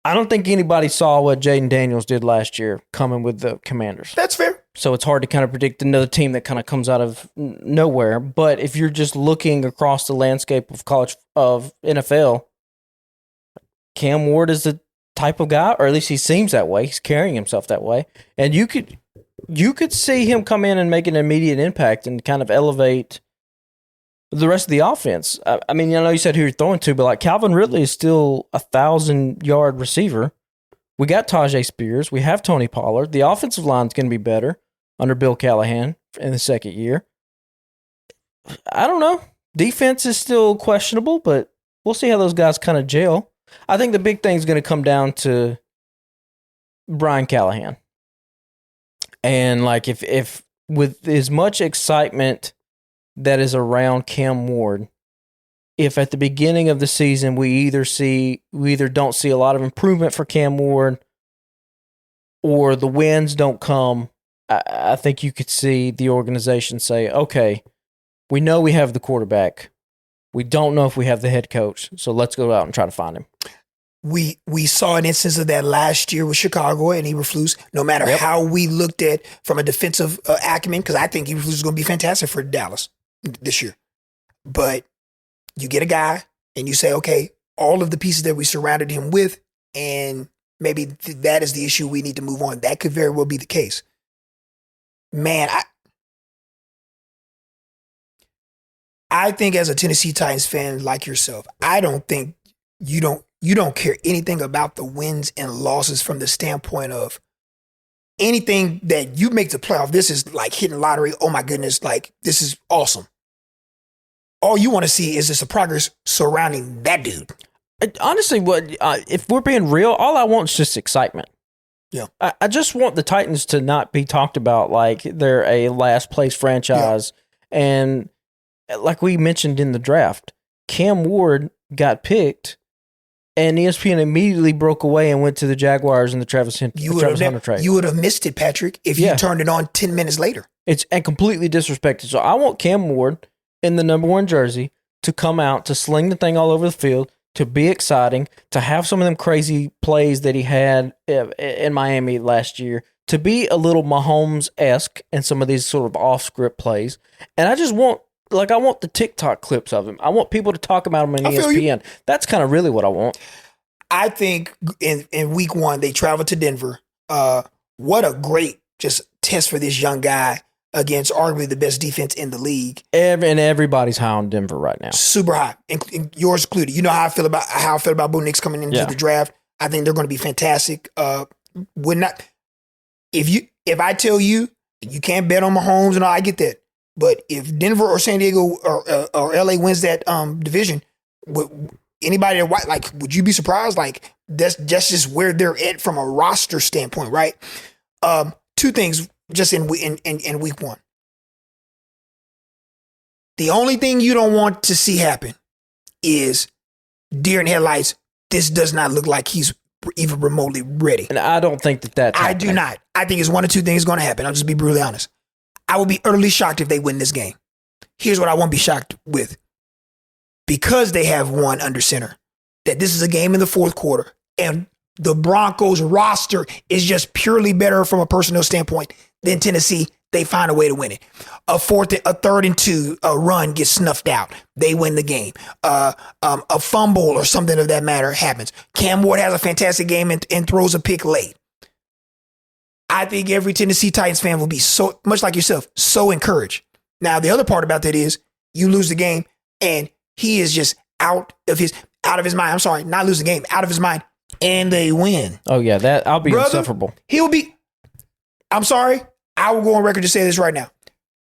I don't think anybody saw what Jaden Daniels did last year coming with the Commanders. That's fair. So it's hard to kind of predict another team that kind of comes out of nowhere. But if you're just looking across the landscape of NFL, Cam Ward is the type of guy, or at least he seems that way. He's carrying himself that way. And you could see him come in and make an immediate impact and kind of elevate the rest of the offense. I mean, I know you said who you're throwing to, but like Calvin Ridley is still a 1,000-yard receiver. We got Tajay Spears. We have Tony Pollard. The offensive line's going to be better under Bill Callahan in the second year. I don't know. Defense is still questionable, but we'll see how those guys kind of gel. I think the big thing is going to come down to Brian Callahan. And like if with as much excitement that is around Cam Ward, if at the beginning of the season we either don't see a lot of improvement for Cam Ward or the wins don't come, I think you could see the organization say, okay, we know we have the quarterback. We don't know if we have the head coach, so let's go out and try to find him. We saw an instance of that last year with Chicago and Eberflus. No matter how we looked at from a defensive acumen, because I think Eberflus is going to be fantastic for Dallas this year. But you get a guy and you say, okay, all of the pieces that we surrounded him with, and maybe that is the issue we need to move on. That could very well be the case. Man, I think as a Tennessee Titans fan like yourself, I don't think you don't care anything about the wins and losses from the standpoint of anything that you make the playoff. This is like hitting lottery. Oh my goodness. Like, this is awesome. All you want to see is just the progress surrounding that dude. Honestly, if we're being real, all I want is just excitement. Yeah. I just want the Titans to not be talked about like they're a last place franchise And like we mentioned in the draft, Cam Ward got picked, and ESPN immediately broke away and went to the Jaguars and the Travis Hunter trade. You would have missed it, Patrick, if you turned it on 10 minutes later. It's and completely disrespected. So I want Cam Ward in the number 1 jersey to come out, to sling the thing all over the field, to be exciting, to have some of them crazy plays that he had in Miami last year, to be a little Mahomes-esque in some of these sort of off-script plays. And I just want, I want the TikTok clips of him. I want people to talk about him on ESPN. That's kind of really what I want. I think in week 1, they traveled to Denver. What a great just test for this young guy against arguably the best defense in the league. And everybody's high on Denver right now. Super high, and yours included. You know how I feel about Bo Nix coming into the draft. I think they're going to be fantastic. If I tell you you can't bet on Mahomes and all, I get that. But if Denver or San Diego or LA wins that division, anybody would you be surprised? Like that's just where they're at from a roster standpoint, right? 2 things just in week 1. The only thing you don't want to see happen is deer in headlights. This does not look like he's even remotely ready. And I don't think that's happening. I do not. I think it's 1 or 2 things going to happen. I'll just be brutally honest. I would be utterly shocked if they win this game. Here's what I won't be shocked with. Because they have one under center, that this is a game in the 4th quarter, and the Broncos roster is just purely better from a personnel standpoint than Tennessee. They find a way to win it. A 3rd and 2 run gets snuffed out. They win the game. A fumble or something of that matter happens. Cam Ward has a fantastic game and throws a pick late. I think every Tennessee Titans fan will be so much like yourself, so encouraged. Now, the other part about that is you lose the game and he is just out of his mind. I'm sorry, not lose the game, out of his mind, and they win. Oh yeah, I'll be insufferable. I'm sorry, I will go on record to say this right now.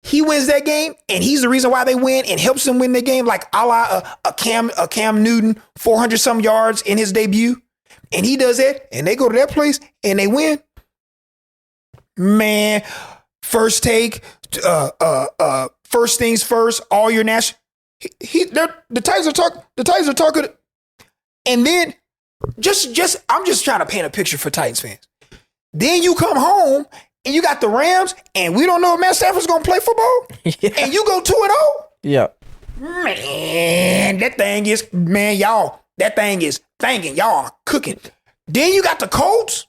He wins that game, and he's the reason why they win, and helps them win the game, like a la a Cam Newton, 400 some yards in his debut, and he does that, and they go to that place and they win. Man, first take, first things first, all your national. The Titans are talking, and then I'm just trying to paint a picture for Titans fans. Then you come home and you got the Rams, and we don't know if Matt Stafford's gonna play football, and you go 2-0. Yeah, man, that thing is thinking y'all are cooking. Then you got the Colts.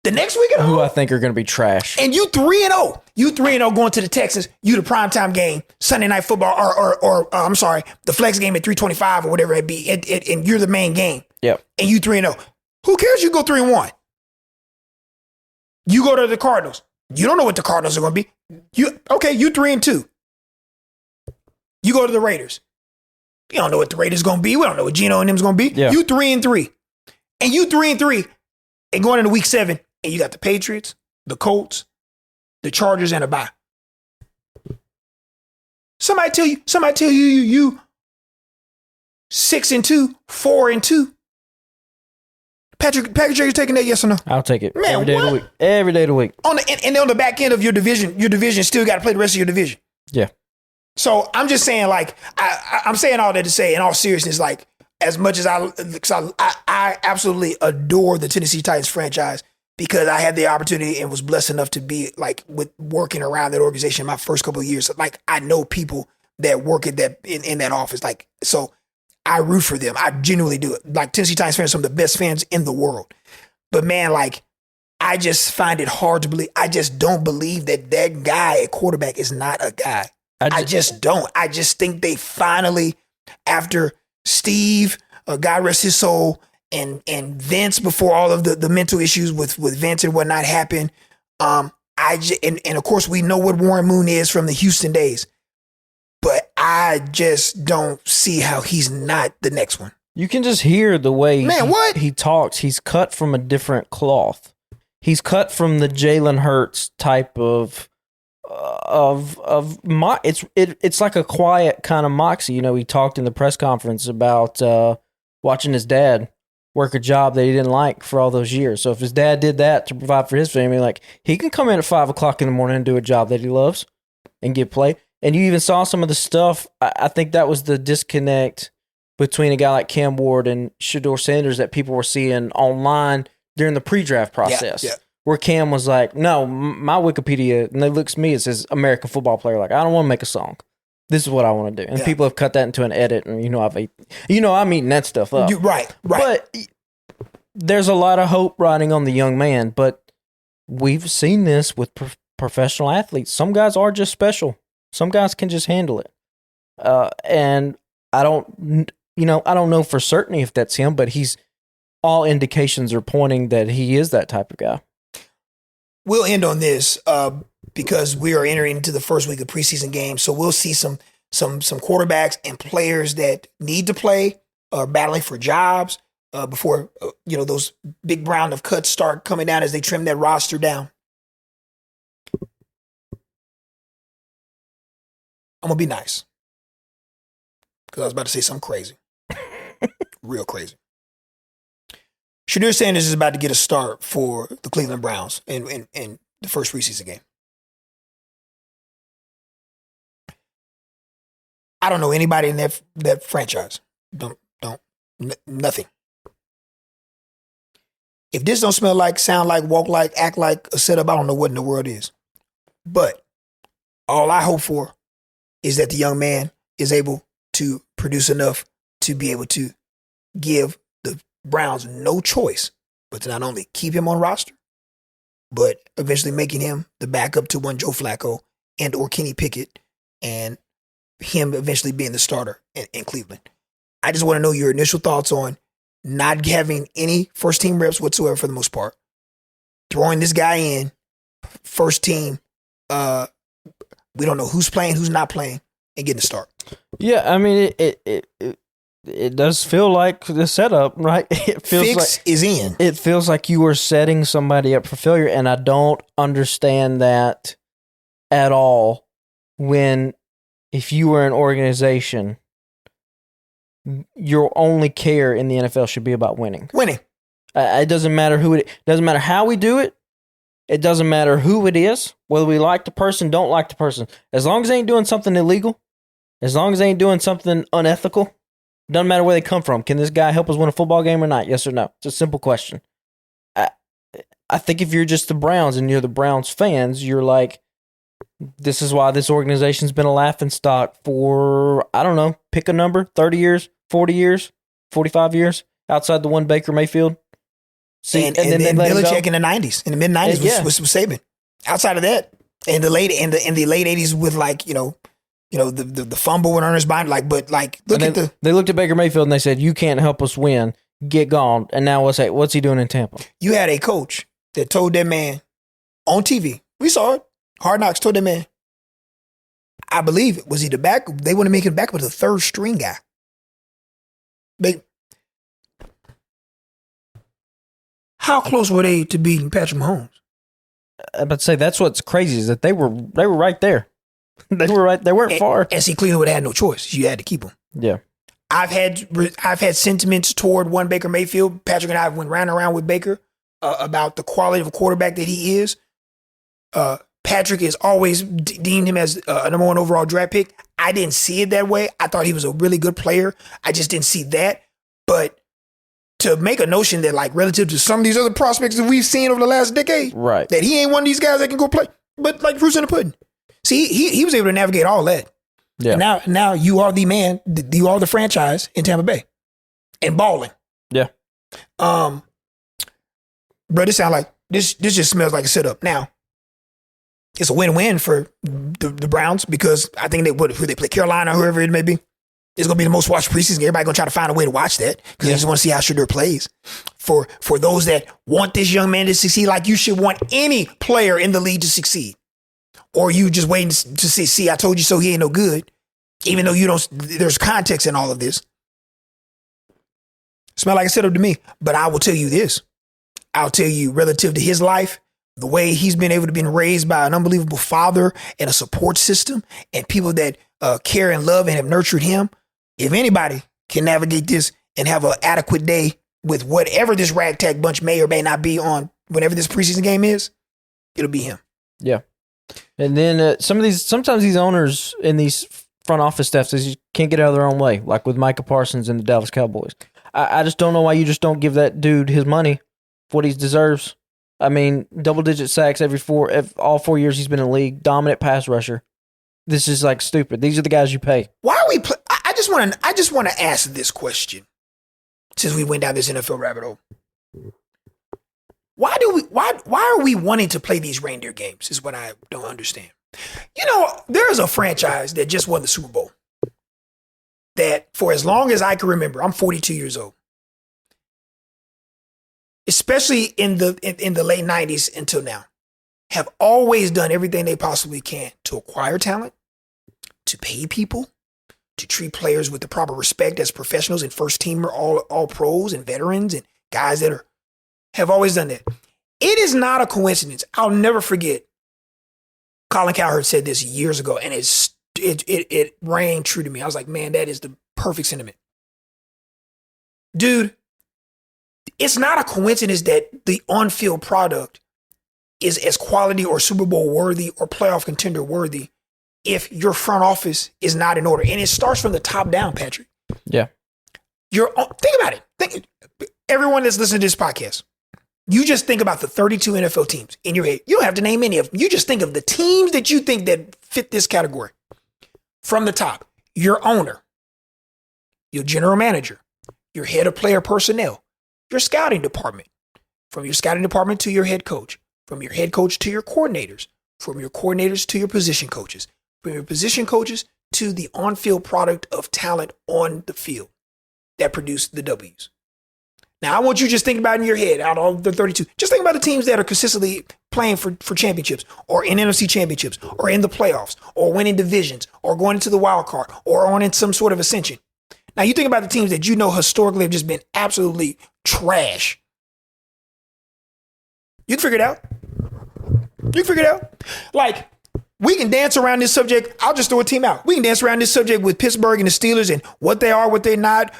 The next week at home, who I think are going to be trash. And you 3-0. You 3-0 going to the Texans. You the primetime game, Sunday Night Football, or I'm sorry, the flex game at 325 or whatever it be, and you're the main game. Yep. And you 3-0. Who cares? You go 3-1. You go to the Cardinals. You don't know what the Cardinals are going to be. You 3-2. You go to the Raiders. You don't know what the Raiders going to be. We don't know what Geno and them's going to be. Yeah. You 3-3. And you 3-3. And going into week 7, and you got the Patriots, the Colts, the Chargers, and a bye. Somebody tell you 6-2, 4-2. Patrick, you're taking that, yes or no? I'll take it. Man, every day of the week. Every day of the week. And on the back end of your division still got to play the rest of your division. Yeah. So I'm just saying, like, I'm saying all that to say, in all seriousness, like, as much as I absolutely adore the Tennessee Titans franchise, because I had the opportunity and was blessed enough to be like with working around that organization my first couple of years. Like I know people that work at that in that office. Like, so I root for them. I genuinely do it. Like Tennessee Titans fans are some of the best fans in the world. But man, like I just find it hard to believe. I just don't believe that guy at quarterback is not a guy. I just don't. I just think they finally, after Steve, God rest his soul, and Vince, before all of the mental issues with Vince and whatnot happened, and of course we know what Warren Moon is from the Houston days, but I just don't see how he's not the next one. You can just hear the way he talks. He's cut from a different cloth. He's cut from the Jalen Hurts type of it's like a quiet kind of moxie. You know, he talked in the press conference about watching his dad work a job that he didn't like for all those years. So if his dad did that to provide for his family, like he can come in at 5 o'clock in the morning and do a job that he loves and get play. And you even saw some of the stuff. I think that was the disconnect between a guy like Cam Ward and Shedeur Sanders that people were seeing online during the pre-draft process. Yeah. Where Cam was like, no, my Wikipedia, and they looks at me, it says American football player. Like, I don't want to make a song. This is what I want to do. And people have cut that into an edit, and I'm eating that stuff up. Right. But there's a lot of hope riding on the young man. But we've seen this with professional athletes. Some guys are just special. Some guys can just handle it. And I don't know for certain if that's him, but all indications are pointing that he is that type of guy. We'll end on this because we are entering into the first week of preseason games. So we'll see some quarterbacks and players that need to play or battling for jobs before those big round of cuts start coming down as they trim that roster down. I'm going to be nice because I was about to say something crazy. Real crazy. Shedeur Sanders is about to get a start for the Cleveland Browns in the first preseason game. I don't know anybody in that franchise. Nothing. If this don't smell like, sound like, walk like, act like a setup, I don't know what in the world is. But all I hope for is that the young man is able to produce enough to be able to give the Browns no choice but to not only keep him on roster, but eventually making him the backup to one Joe Flacco and or Kenny Pickett, and him eventually being the starter in Cleveland. I just want to know your initial thoughts on not having any first team reps whatsoever for the most part. Throwing this guy in first team, we don't know who's playing, who's not playing, and getting the start. Yeah, I mean it does feel like the setup, right? It feels Fix like is in. It feels like you are setting somebody up for failure, and I don't understand that at all. If you were an organization, your only care in the NFL should be about winning. It doesn't matter doesn't matter how we do it. It doesn't matter who it is, whether we like the person, don't like the person. As long as they ain't doing something illegal, as long as they ain't doing something unethical, doesn't matter where they come from. Can this guy help us win a football game or not? Yes or no? It's a simple question. I think if you're just the Browns and you're the Browns fans, you're like, this is why this organization's been a laughingstock for, I don't know, pick a number, 30 years, 40 years, 45 years, outside the one Baker Mayfield. See, and then Belichick in the 90s, in the mid 90s was Saban. Outside of that, in the late 80s with the fumble with Ernest Bond, they looked at Baker Mayfield and they said, "You can't help us win. Get gone." And now what's he doing in Tampa? You had a coach that told that man on TV. We saw it. Hard Knocks told that man. I believe it was he the back. They want to make him back with the third string guy. How close were they to beating Patrick Mahomes? I'm about to say that's what's crazy is that they were right there. They were right. They weren't far. And see, Cleveland would have had no choice. You had to keep them. Yeah. I've had sentiments toward one Baker Mayfield. Patrick and I went round and round with Baker about the quality of a quarterback that he is. Patrick has always deemed him as a number one overall draft pick. I didn't see it that way. I thought he was a really good player. I just didn't see that. But to make a notion that, like, relative to some of these other prospects that we've seen over the last decade, right, that he ain't one of these guys that can go play, but like proof's in the pudding. See, he was able to navigate all that. Yeah. And now you are the man, you are the franchise in Tampa Bay and balling. Yeah. Bro, this sound like this just smells like a setup. Now, it's a win-win for the Browns because I think who they play, Carolina, whoever it may be. It's going to be the most watched preseason. Everybody going to try to find a way to watch that because they just want to see how Shedeur plays. For those that want this young man to succeed, like you should want any player in the league to succeed. Or you just waiting to see, I told you so, he ain't no good. Even though there's context in all of this. Smell like a setup to me. But I will tell you this. I'll tell you, relative to his life, the way he's been able to be raised by an unbelievable father and a support system and people that care and love and have nurtured him. If anybody can navigate this and have an adequate day with whatever this ragtag bunch may or may not be on whenever this preseason game is, it'll be him. Yeah. And then sometimes these owners in these front office staffs just can't get out of their own way, like with Micah Parsons and the Dallas Cowboys. I just don't know why you just don't give that dude his money, what he deserves. I mean, double-digit sacks all 4 years he's been in the league, dominant pass rusher. This is like stupid. These are the guys you pay. Why are we? I just want to ask this question. Since we went down this NFL rabbit hole, why are we wanting to play these reindeer games? Is what I don't understand. You know, there's a franchise that just won the Super Bowl. That for as long as I can remember, I'm 42 years old. Especially in the late 90s until now, have always done everything they possibly can to acquire talent, to pay people, to treat players with the proper respect as professionals and first teamer, all pros and veterans and guys that have always done that. It is not a coincidence. I'll never forget. Colin Cowherd said this years ago, and it rang true to me. I was like, man, that is the perfect sentiment. Dude, it's not a coincidence that the on-field product is as quality or Super Bowl worthy or playoff contender worthy if your front office is not in order. And it starts from the top down, Patrick. Yeah. Think about it. Everyone that's listening to this podcast, you just think about the 32 NFL teams in your head. You don't have to name any of them. You just think of the teams that you think that fit this category. From the top, your owner, your general manager, your head of player personnel, your scouting department, from your scouting department to your head coach, from your head coach to your coordinators, from your coordinators to your position coaches, from your position coaches to the on-field product of talent on the field that produced the W's. Now, I want you to just think about it in your head, out of the 32. Just think about the teams that are consistently playing for championships or in NFC championships or in the playoffs or winning divisions or going into the wild card or on in some sort of ascension. Now, you think about the teams that you know historically have just been absolutely trash. You can figure it out. You can figure it out. Like, we can dance around this subject. I'll just throw a team out. We can dance around this subject with Pittsburgh and the Steelers and what they are, what they're not,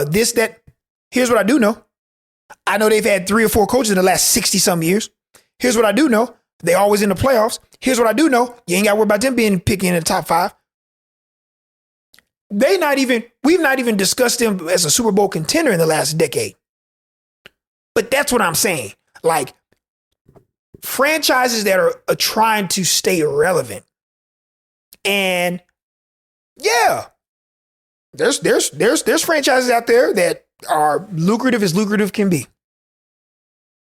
this, that. Here's what I do know. I know they've had 3 or 4 coaches in the last 60-some years. Here's what I do know. They always in the playoffs. Here's what I do know. You ain't got to worry about them being picked in the top 5. We've not even discussed them as a Super Bowl contender in the last decade. But that's what I'm saying. Like, franchises that are trying to stay relevant. And yeah, there's franchises out there that are lucrative as lucrative can be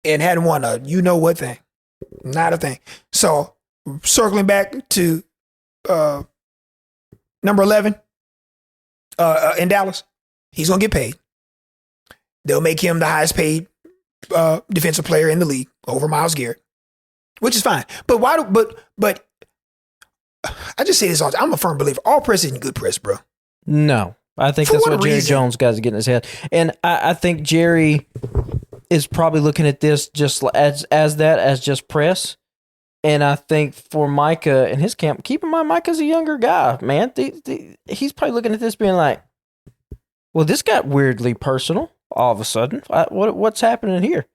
and hadn't won a you-know-what thing. Not a thing. So, circling back to number 11 in Dallas, he's going to get paid. They'll make him the highest paid defensive player in the league over Myles Garrett, which is fine. But but I just say this all the time. I'm a firm believer. All press isn't good press, bro. No. I think that's what Jerry Jones got to get in his head. And I think Jerry is probably looking at this just as just press. And I think for Micah and his camp, keep in mind, Micah's a younger guy, man. He's probably looking at this being like, well, this got weirdly personal all of a sudden. What's happening here?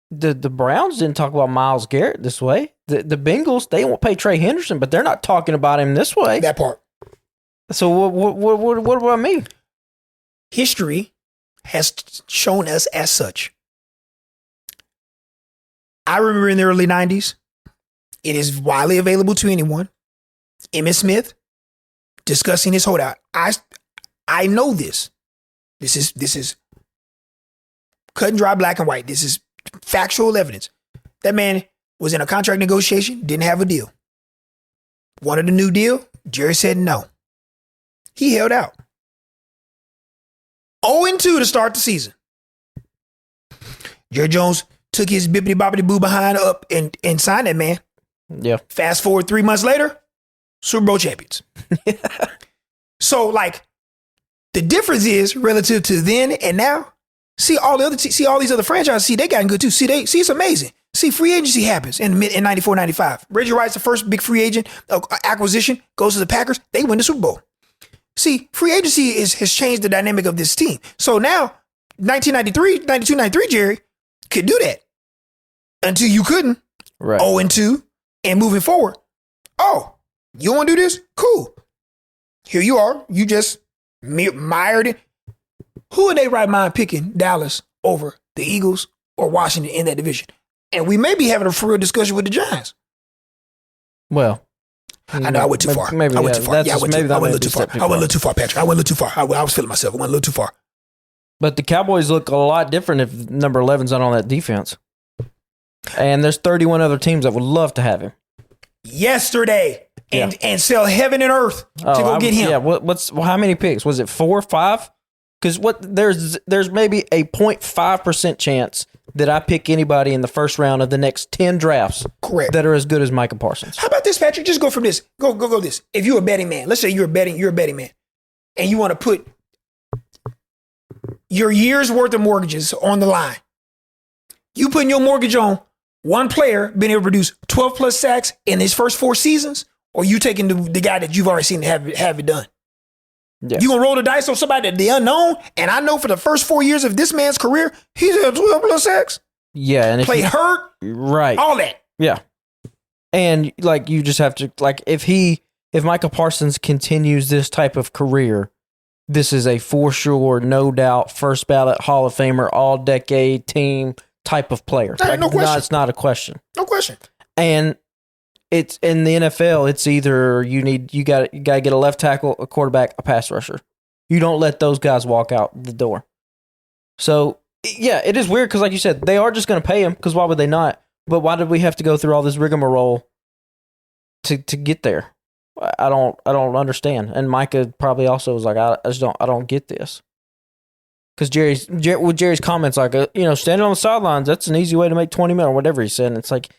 The Browns didn't talk about Myles Garrett this way. The Bengals, they won't pay Trey Henderson, but they're not talking about him this way. That part. So what do I mean? History has shown us as such. I remember in the early 90s, it is widely available to anyone. Emmitt Smith discussing his holdout. I know this. This is cut and dry, black and white. This is factual evidence. That man was in a contract negotiation, didn't have a deal. Wanted a new deal. Jerry said no. He held out. 0-2 to start the season. Jerry Jones took his bippity-boppity-boo behind up and signed that man. Yeah. Fast forward 3 months later, Super Bowl champions. So, like, the difference is relative to then and now. See all these other franchises. See, they gotten good too. See, it's amazing. See, free agency happens in 94, 95. Reggie Wright's the first big free agent acquisition, goes to the Packers. They win the Super Bowl. See, free agency has changed the dynamic of this team. So now, 1992, 93, Jerry could do that until you couldn't. Right. 0-2, and moving forward. Oh, you want to do this? Cool. Here you are. You just mired it. Who in their right mind picking Dallas over the Eagles or Washington in that division? And we may be having a real discussion with the Giants. Well, I know I went too far. Maybe I went too far. Yeah, I went a little too far. I went a little too far, Patrick. I went a little too far. I was feeling myself. I went a little too far. But the Cowboys look a lot different if number 11's not on that defense. And there's 31 other teams that would love to have him. Yesterday. And sell heaven and earth to go get him. Yeah, how many picks? Was it 4 or 5? Because there's maybe a 0.5% chance that I pick anybody in the first round of the next 10 drafts. Correct. That are as good as Micah Parsons. How about this, Patrick? Just go from this. Go this. If you're a betting man, let's say you're a betting man, and you want to put your year's worth of mortgages on the line. You putting your mortgage on one player being able to produce 12 plus sacks in his first 4 seasons, or you taking the guy that you've already seen have it done? Yeah. You gonna roll the dice on somebody that the unknown? And I know for the first 4 years of this man's career, he's had 12 plus sacks. Yeah, and played hurt, right? All that. Yeah, and like you just have to if Micah Parsons continues this type of career, this is a for sure, no doubt, first ballot Hall of Famer, all decade team type of player. No question. No, it's not a question. No question. And it's in the NFL. It's either you got to get a left tackle, a quarterback, a pass rusher. You don't let those guys walk out the door. So yeah, it is weird because, like you said, they are just going to pay him. Because why would they not? But why did we have to go through all this rigmarole to get there? I don't understand. And Micah probably also was like, I don't get this. Because Jerry's comments like, standing on the sidelines, that's an easy way to make $20 million or whatever he said. And it's like,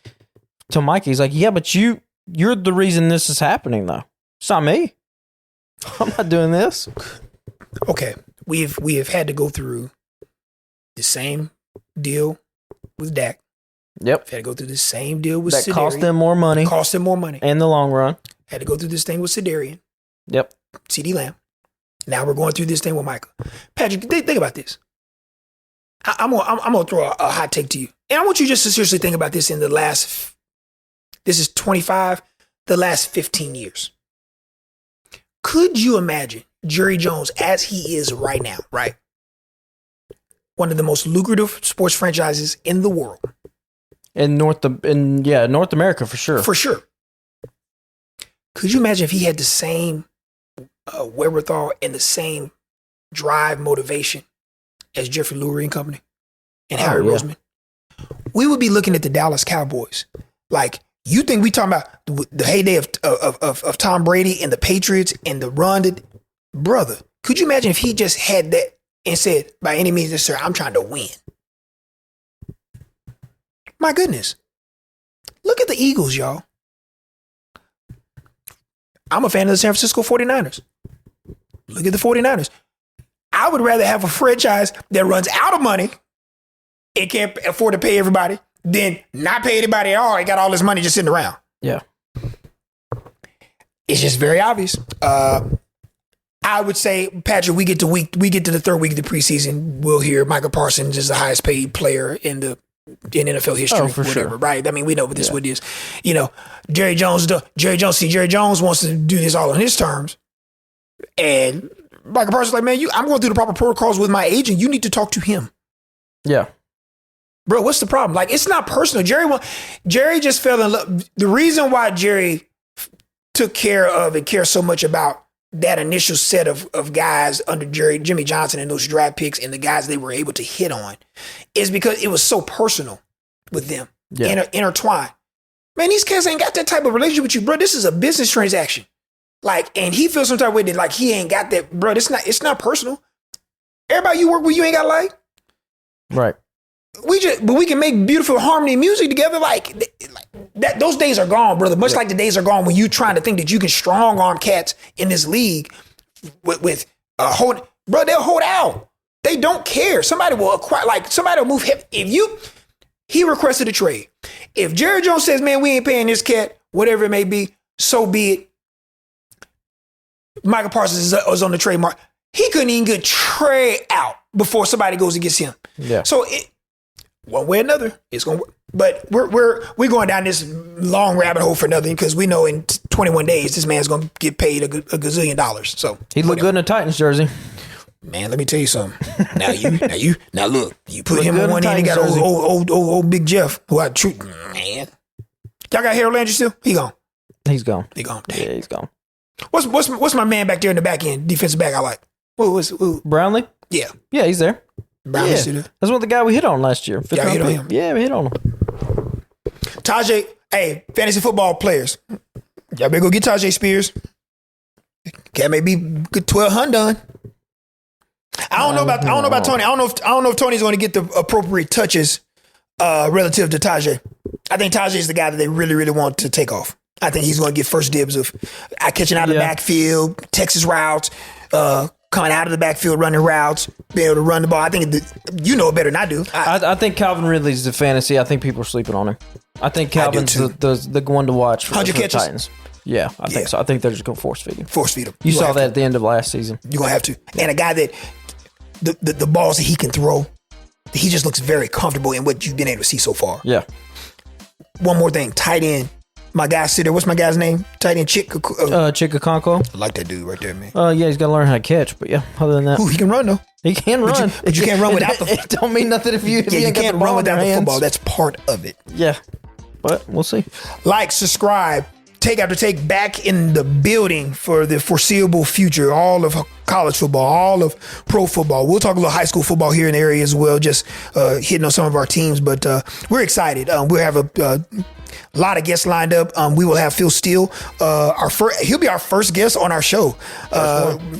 to Micah, he's like, yeah, but you're the reason this is happening, though. It's not me. I'm not doing this. Okay, we have had to go through the same deal with Dak. Yep. We've had to go through the same deal with that Sidarian. cost them more money. In the long run. Had to go through this thing with Sidarian. Yep. CeeDee Lamb. Now we're going through this thing with Michael. Patrick, think about this. I'm gonna throw a hot take to you, and I want you just to seriously think about this in the last. This is 25, the last 15 years. Could you imagine Jerry Jones as he is right now, right? One of the most lucrative sports franchises in the world. In North America for sure. For sure. Could you imagine if he had the same wherewithal and the same drive, motivation as Jeffrey Lurie and company and Harry Roseman? We would be looking at the Dallas Cowboys like, you think we talking about the heyday of Tom Brady and the Patriots and the run that, brother, could you imagine if he just had that and said, by any means necessary, I'm trying to win? My goodness. Look at the Eagles, y'all. I'm a fan of the San Francisco 49ers. Look at the 49ers. I would rather have a franchise that runs out of money and can't afford to pay everybody than not pay anybody at all. He got all this money just sitting around. Yeah. It's just very obvious. I would say, Patrick, we get to the third week of the preseason, we'll hear Micah Parsons is the highest paid player in NFL history. Oh, for whatever, sure. right? I mean, we know what this is. Jerry Jones wants to do this all on his terms. And Micah Parsons like, man, I'm going through the proper protocols with my agent. You need to talk to him. Yeah. Bro, what's the problem? Like, it's not personal. Jerry just fell in love. The reason why Jerry took care of and cares so much about that initial set of guys under Jimmy Johnson and those draft picks and the guys they were able to hit on is because it was so personal with them, intertwined. Man, these cats ain't got that type of relationship with you, bro. This is a business transaction. Like, and he feels some type of way that like he ain't got that, bro. It's not personal. Everybody you work with, you ain't got like. Right. But we can make beautiful harmony music together. Like that, those days are gone, brother. Much like the days are gone when you trying to think that you can strong arm cats in this league with hold, bro. They'll hold out. They don't care. Somebody will acquire, like somebody will move him. He requested a trade. If Jerry Jones says, man, we ain't paying this cat, whatever it may be, so be it. Micah Parsons is on the trademark. He couldn't even get trade out before somebody goes against him. Yeah. So one way or another, it's going to work. But we're going down this long rabbit hole for nothing because we know in 21 days this man's going to get paid a gazillion dollars. So he looked good in a Titans jersey. Man, let me tell you something. Now look, you put him on one end, you got jersey. old Big Jeff, who I treat, man. Y'all got Harold Landry still? He gone. He's gone. He gone. Yeah, he's gone. What's my man back there in the back end, defensive back I like? Who? Brownlee? Yeah. Yeah, he's there. Brownlee still there. That's what the guy we hit on last year. Yeah, we hit on him. Yeah, we hit on him. Tajay, hey, fantasy football players. Y'all better go get Tajay Spears. Cat may be good 1,200 done. I don't know about Tony. I don't know if Tony's going to get the appropriate touches relative to Tajay. I think Tajay is the guy that they really, really want to take off. I think he's going to get first dibs of catching out of the backfield, Texas routes, coming out of the backfield, running routes, be able to run the ball. I think you know it better than I do. I think Calvin Ridley's the fantasy. I think people are sleeping on him. I think Calvin's the one to watch for the Titans. Yeah, I think so. I think they're just going to force feed him. You saw that at the end of last season. You're going to have to. And a guy that the balls that he can throw, he just looks very comfortable in what you've been able to see so far. Yeah. One more thing, tight end. My guy sit there. What's my guy's name? Tight end Chick. Chickaconko. I like that dude right there, man. Yeah, he's got to learn how to catch. But yeah, other than that, he can run though. He can run, but you can't run without the. It don't mean nothing if you. You can't run without the football. That's part of it. Yeah, but we'll see. Like, subscribe. Take After Take back in the building for the foreseeable future. All of college football, all of pro football. We'll talk a little high school football here in the area as well, just hitting on some of our teams. But we're excited. We'll have a lot of guests lined up. We will have Phil Steele. He'll be our first guest on our show,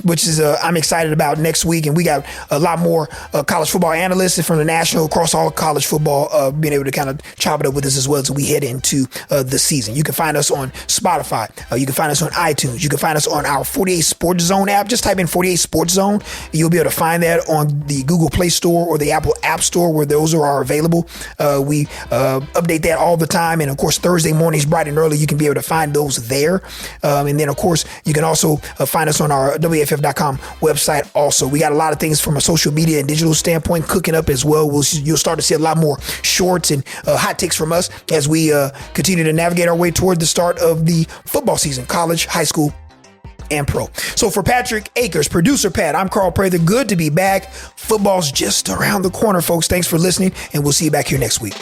which is I'm excited about next week. And we got a lot more college football analysts from the national across all college football being able to kind of chop it up with us as well as we head into the season. You can find us on Spotify. You can find us on iTunes. You can find us on our 48 Sports Zone app. Just type in 48 Sports Zone. You'll be able to find that on the Google Play Store or the Apple App Store where those are available. We update that all the time. And of course, Thursday mornings, bright and early, you can be able to find those there. And then, of course, you can also find us on our WAFF.com website also. We got a lot of things from a social media and digital standpoint cooking up as well. You'll start to see a lot more shorts and hot takes from us as we continue to navigate our way toward the start of the football season, college, high school, and pro. So for Patrick Akers, producer Pat, I'm Carl Prather. Good to be back. Football's just around the corner, folks. Thanks for listening, and we'll see you back here next week.